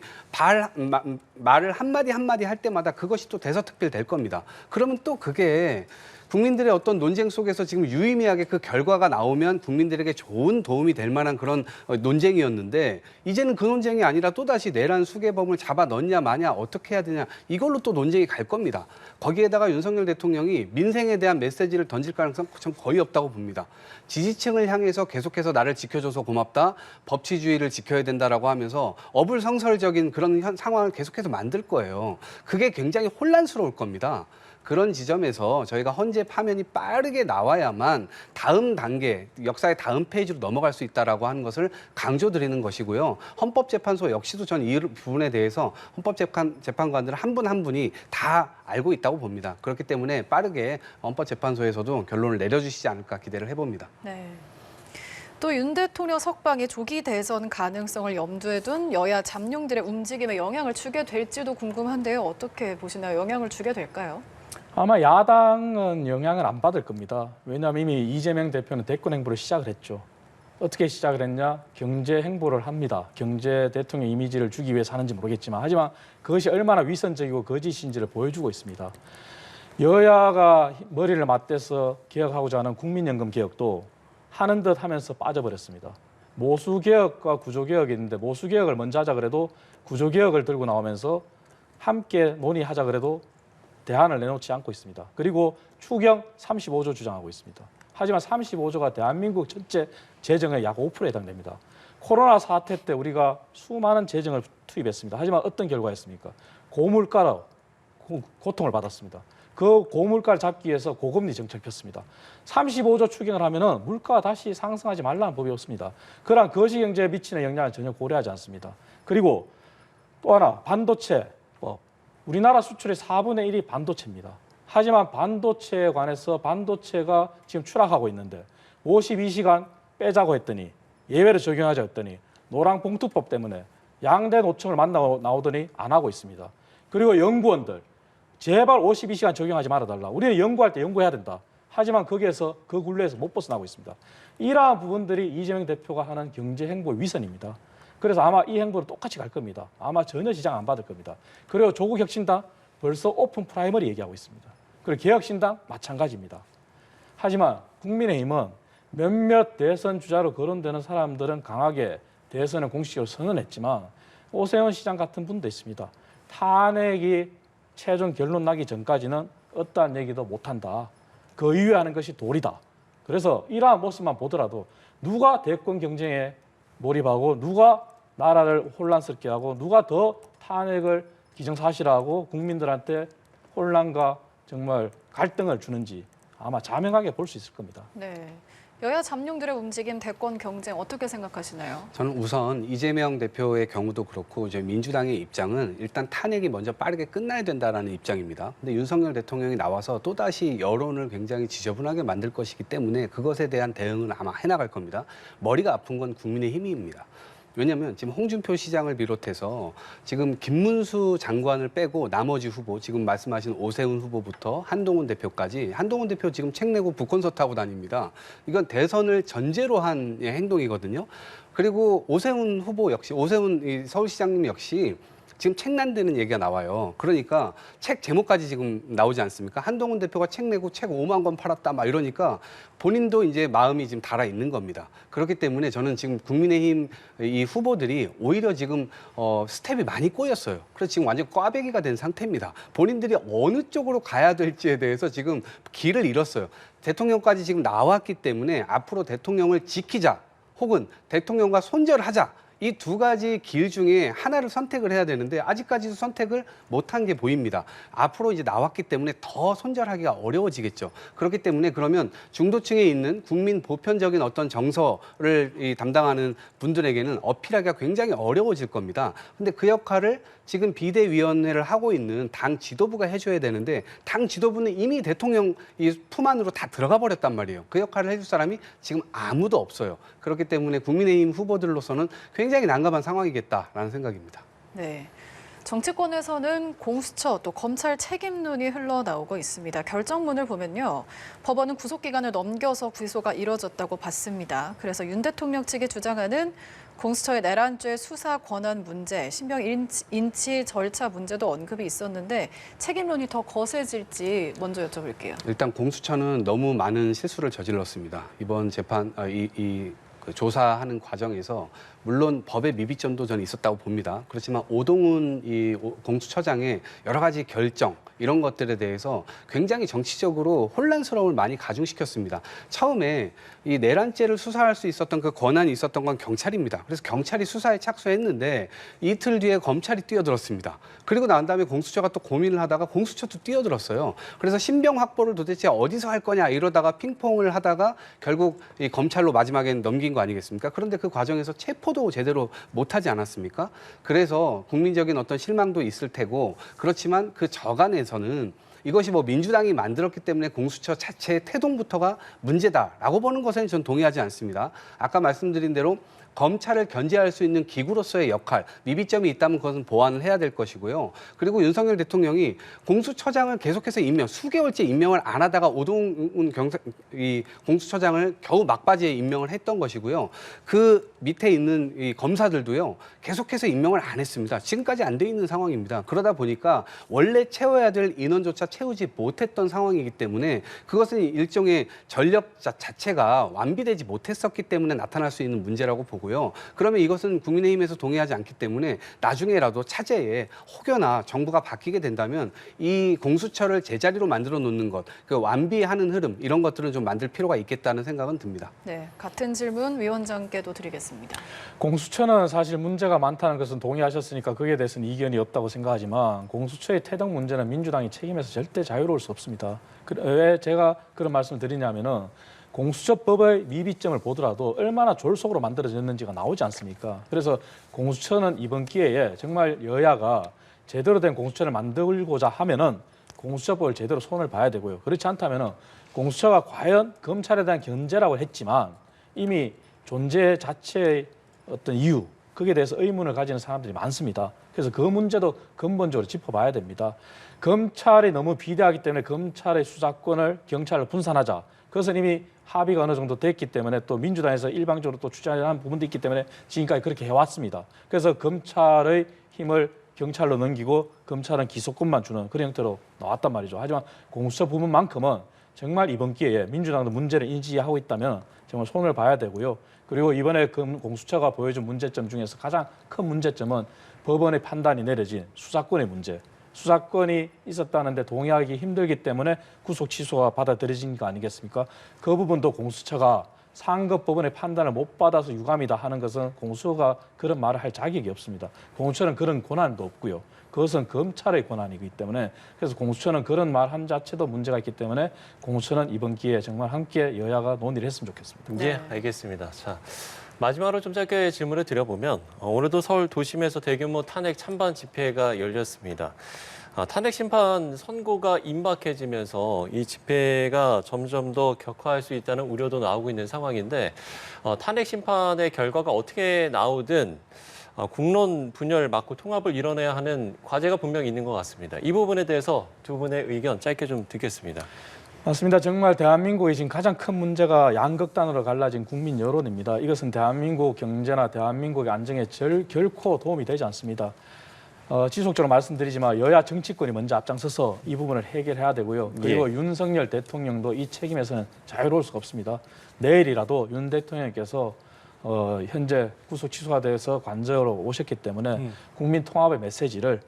말을 한마디 한마디 할 때마다 그것이 또 대서특필 될 겁니다. 그러면 또 그게 국민들의 어떤 논쟁 속에서 지금 유의미하게 그 결과가 나오면 국민들에게 좋은 도움이 될 만한 그런 논쟁이었는데 이제는 그 논쟁이 아니라 또다시 내란 수괴범을 잡아 넣냐 마냐 어떻게 해야 되냐 이걸로 또 논쟁이 갈 겁니다. 거기에다가 윤석열 대통령이 민생에 대한 메시지를 던질 가능성 전 거의 없다고 봅니다. 지지층을 향해서 계속해서 나를 지켜줘서 고맙다. 법치주의를 지켜야 된다라고 하면서 어불성설적인 그런 상황을 계속해서 만들 거예요. 그게 굉장히 혼란스러울 겁니다. 그런 지점에서 저희가 헌재 파면이 빠르게 나와야만 다음 단계, 역사의 다음 페이지로 넘어갈 수 있다라고 하는 것을 강조드리는 것이고요. 헌법재판소 역시도 전 이 부분에 대해서 헌법재판관들 한 분 한 분이 다 알고 있다고 봅니다. 그렇기 때문에 빠르게 헌법재판소에서도 결론을 내려주시지 않을까 기대를 해봅니다. 네. 또 윤 대통령 석방의 조기 대선 가능성을 염두에 둔 여야 잠룡들의 움직임에 영향을 주게 될지도 궁금한데요. 어떻게 보시나요? 영향을 주게 될까요? 아마 야당은 영향을 안 받을 겁니다. 왜냐하면 이미 이재명 대표는 대권 행보를 시작을 했죠. 어떻게 시작을 했냐? 경제 행보를 합니다. 경제 대통령 이미지를 주기 위해서 하는지 모르겠지만 하지만 그것이 얼마나 위선적이고 거짓인지를 보여주고 있습니다. 여야가 머리를 맞대서 개혁하고자 하는 국민연금 개혁도 하는 듯 하면서 빠져버렸습니다. 모수개혁과 구조개혁이 있는데 모수개혁을 먼저 하자 그래도 구조개혁을 들고 나오면서 함께 논의하자 그래도 대안을 내놓지 않고 있습니다. 그리고 추경 35조 주장하고 있습니다. 하지만 35조가 대한민국 전체 재정의 약 5%에 해당됩니다. 코로나 사태 때 우리가 수많은 재정을 투입했습니다. 하지만 어떤 결과였습니까? 고물가로 고통을 받았습니다. 그 고물가를 잡기 위해서 고금리 정책을 폈습니다. 35조 추경을 하면은 물가가 다시 상승하지 말라는 법이 없습니다. 그러한 거시 경제에 미치는 영향을 전혀 고려하지 않습니다. 그리고 또 하나 반도체법. 우리나라 수출의 4분의 1이 반도체입니다. 하지만 반도체에 관해서 반도체가 지금 추락하고 있는데 52시간 빼자고 했더니 예외를 적용하자 했더니 노랑봉투법 때문에 양대 노총을 만나고 나오더니 안 하고 있습니다. 그리고 연구원들 제발 52시간 적용하지 말아달라. 우리는 연구할 때 연구해야 된다. 하지만 거기에서 그 굴레에서 못 벗어나고 있습니다. 이러한 부분들이 이재명 대표가 하는 경제 행보의 위선입니다. 그래서 아마 이 행보로 똑같이 갈 겁니다. 아마 전혀 지장 안 받을 겁니다. 그리고 조국 혁신당 벌써 오픈 프라이머리 얘기하고 있습니다. 그리고 개혁신당 마찬가지입니다. 하지만 국민의힘은 몇몇 대선 주자로 거론되는 사람들은 강하게 대선에 공식적으로 선언했지만 오세훈 시장 같은 분도 있습니다. 탄핵이 최종 결론 나기 전까지는 어떠한 얘기도 못한다. 그 이후에 하는 것이 도리다. 그래서 이러한 모습만 보더라도 누가 대권 경쟁에 몰입하고 누가 나라를 혼란스럽게 하고 누가 더 탄핵을 기정사실화하고 국민들한테 혼란과 정말 갈등을 주는지 아마 자명하게 볼 수 있을 겁니다. 네. 여야 잠룡들의 움직임, 대권 경쟁 어떻게 생각하시나요? 저는 우선 이재명 대표의 경우도 그렇고 이제 민주당의 입장은 일단 탄핵이 먼저 빠르게 끝나야 된다라는 입장입니다. 근데 윤석열 대통령이 나와서 또다시 여론을 굉장히 지저분하게 만들 것이기 때문에 그것에 대한 대응은 아마 해나갈 겁니다. 머리가 아픈 건 국민의힘입니다. 왜냐하면 지금 홍준표 시장을 비롯해서 지금 김문수 장관을 빼고 나머지 후보, 지금 말씀하신 오세훈 후보부터 한동훈 대표까지, 한동훈 대표 지금 책 내고 북콘서트 하고 다닙니다. 이건 대선을 전제로 한 행동이거든요. 그리고 오세훈 후보 역시, 오세훈 서울시장님 역시 지금 책 난다는 얘기가 나와요. 그러니까 책 제목까지 지금 나오지 않습니까? 한동훈 대표가 책 내고 책 5만 권 팔았다 막 이러니까 본인도 이제 마음이 지금 달아 있는 겁니다. 그렇기 때문에 저는 지금 국민의힘 이 후보들이 오히려 지금 스텝이 많이 꼬였어요. 그래서 지금 완전 꽈배기가 된 상태입니다. 본인들이 어느 쪽으로 가야 될지에 대해서 지금 길을 잃었어요. 대통령까지 지금 나왔기 때문에 앞으로 대통령을 지키자 혹은 대통령과 손절하자. 이 두 가지 길 중에 하나를 선택을 해야 되는데 아직까지도 선택을 못한 게 보입니다. 앞으로 이제 나왔기 때문에 더 손절하기가 어려워지겠죠. 그렇기 때문에 그러면 중도층에 있는 국민 보편적인 어떤 정서를 담당하는 분들에게는 어필하기가 굉장히 어려워질 겁니다. 근데 그 역할을 지금 비대위원회를 하고 있는 당 지도부가 해줘야 되는데 당 지도부는 이미 대통령 품 안으로 다 들어가 버렸단 말이에요. 그 역할을 해줄 사람이 지금 아무도 없어요. 그렇기 때문에 국민의힘 후보들로서는 굉장히 난감한 상황이겠다라는 생각입니다. 네. 정치권에서는 공수처 또 검찰 책임론이 흘러나오고 있습니다. 결정문을 보면요. 법원은 구속기간을 넘겨서 기소가 이뤄졌다고 봤습니다. 그래서 윤 대통령 측이 주장하는 공수처의 내란죄 수사 권한 문제, 신병 인치 절차 문제도 언급이 있었는데 책임론이 더 거세질지 먼저 여쭤볼게요. 일단 공수처는 너무 많은 실수를 저질렀습니다. 이번 재판, 그 조사하는 과정에서 물론 법의 미비점도 저는 있었다고 봅니다. 그렇지만 오동훈 공수처장의 여러 가지 결정 이런 것들에 대해서 굉장히 정치적으로 혼란스러움을 많이 가중시켰습니다. 처음에 이 내란죄를 수사할 수 있었던 그 권한이 있었던 건 경찰입니다. 그래서 경찰이 수사에 착수했는데 이틀 뒤에 검찰이 뛰어들었습니다. 그리고 난 다음에 공수처가 또 고민을 하다가 공수처도 뛰어들었어요. 그래서 신병 확보를 도대체 어디서 할 거냐 이러다가 핑퐁을 하다가 결국 이 검찰로 마지막엔 넘긴 거 아니겠습니까? 그런데 그 과정에서 체포도 제대로 못하지 않았습니까? 그래서 국민적인 어떤 실망도 있을 테고 그렇지만 그 저간에서는 이것이 뭐 민주당이 만들었기 때문에 공수처 자체의 태동부터가 문제다라고 보는 것에는 전 동의하지 않습니다. 아까 말씀드린 대로 검찰을 견제할 수 있는 기구로서의 역할, 미비점이 있다면 그것은 보완을 해야 될 것이고요. 그리고 윤석열 대통령이 공수처장을 계속해서 수개월째 임명을 안 하다가 오동훈 이 공수처장을 겨우 막바지에 임명을 했던 것이고요. 그 밑에 있는 이 검사들도요, 계속해서 임명을 안 했습니다. 지금까지 안 돼 있는 상황입니다. 그러다 보니까 원래 채워야 될 인원조차 채우지 못했던 상황이기 때문에 그것은 일종의 전력 자체가 완비되지 못했었기 때문에 나타날 수 있는 문제라고 보고요. 그러면 이것은 국민의힘에서 동의하지 않기 때문에 나중에라도 차제에 혹여나 정부가 바뀌게 된다면 이 공수처를 제자리로 만들어 놓는 것, 그 완비하는 흐름 이런 것들은 좀 만들 필요가 있겠다는 생각은 듭니다. 네, 같은 질문 위원장께도 드리겠습니다. 공수처는 사실 문제가 많다는 것은 동의하셨으니까 거기에 대해서는 이견이 없다고 생각하지만 공수처의 태동 문제는 민주당이 책임에서 절대 자유로울 수 없습니다. 왜 제가 그런 말씀을 드리냐면은 공수처법의 미비점을 보더라도 얼마나 졸속으로 만들어졌는지가 나오지 않습니까? 그래서 공수처는 이번 기회에 정말 여야가 제대로 된 공수처를 만들고자 하면은 공수처법을 제대로 손을 봐야 되고요. 그렇지 않다면은 공수처가 과연 검찰에 대한 견제라고 했지만 이미 존재 자체의 어떤 이유, 거기에 대해서 의문을 가지는 사람들이 많습니다. 그래서 그 문제도 근본적으로 짚어봐야 됩니다. 검찰이 너무 비대하기 때문에 검찰의 수사권을 경찰로 분산하자. 그것은 이미 합의가 어느 정도 됐기 때문에 또 민주당에서 일방적으로 또 주장하는 부분도 있기 때문에 지금까지 그렇게 해왔습니다. 그래서 검찰의 힘을 경찰로 넘기고 검찰은 기소권만 주는 그런 형태로 나왔단 말이죠. 하지만 공수처 부분만큼은 정말 이번 기회에 민주당도 문제를 인지하고 있다면 정말 손을 봐야 되고요. 그리고 이번에 공수처가 보여준 문제점 중에서 가장 큰 문제점은 법원의 판단이 내려진 수사권의 문제. 수사권이 있었다는데 동의하기 힘들기 때문에 구속 취소가 받아들여진 거 아니겠습니까? 그 부분도 공수처가 상급 법원의 판단을 못 받아서 유감이다 하는 것은 공수처가 그런 말을 할 자격이 없습니다. 공수처는 그런 권한도 없고요. 그것은 검찰의 권한이기 때문에 그래서 공수처는 그런 말 한 자체도 문제가 있기 때문에 공수처는 이번 기회에 정말 함께 여야가 논의를 했으면 좋겠습니다. 네, 알겠습니다. 자, 마지막으로 좀 짧게 질문을 드려보면 오늘도 서울 도심에서 대규모 탄핵 찬반 집회가 열렸습니다. 탄핵 심판 선고가 임박해지면서 이 집회가 점점 더 격화할 수 있다는 우려도 나오고 있는 상황인데 탄핵 심판의 결과가 어떻게 나오든 국론 분열 막고 통합을 이뤄내야 하는 과제가 분명히 있는 것 같습니다. 이 부분에 대해서 두 분의 의견 짧게 좀 듣겠습니다. 맞습니다. 정말 대한민국의 지금 가장 큰 문제가 양극단으로 갈라진 국민 여론입니다. 이것은 대한민국 경제나 대한민국의 안정에 결코 도움이 되지 않습니다. 지속적으로 말씀드리지만 여야 정치권이 먼저 앞장서서 이 부분을 해결해야 되고요. 그리고 윤석열 대통령도 이 책임에서는 자유로울 수가 없습니다. 내일이라도 윤 대통령께서 현재 구속 취소가 돼서 관저로 오셨기 때문에 국민 통합의 메시지를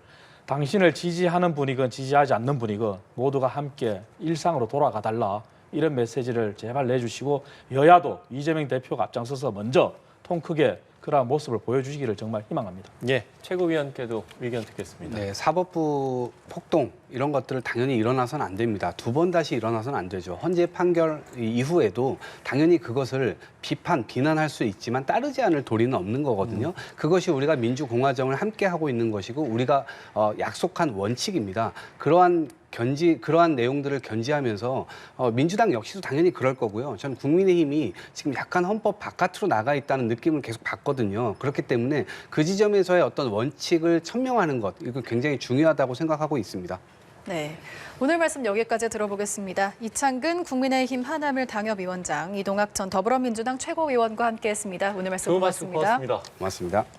당신을 지지하는 분이건 지지하지 않는 분이건 모두가 함께 일상으로 돌아가 달라 이런 메시지를 제발 내주시고 여야도 이재명 대표가 앞장서서 먼저 통 크게 그러한 모습을 보여주시기를 정말 희망합니다. 예, 최고위원께도 의견 듣겠습니다. 네, 사법부 폭동 이런 것들을 당연히 일어나서는 안 됩니다. 두 번 다시 일어나서는 안 되죠. 헌재 판결 이후에도 당연히 그것을 비난할 수 있지만 따르지 않을 도리는 없는 거거든요. 그것이 우리가 민주공화정을 함께 하고 있는 것이고 우리가 약속한 원칙입니다. 그러한 내용들을 견지하면서 민주당 역시도 당연히 그럴 거고요. 전 국민의힘이 지금 약간 헌법 바깥으로 나가 있다는 느낌을 계속 받거든요. 그렇기 때문에 그 지점에서의 어떤 원칙을 천명하는 것, 이거 굉장히 중요하다고 생각하고 있습니다. 네, 오늘 말씀 여기까지 들어보겠습니다. 이창근 국민의힘 하남일 당협위원장, 이동학 전 더불어민주당 최고위원과 함께했습니다. 오늘 말씀 좋은 말씀 고맙습니다. 고맙습니다. 고맙습니다.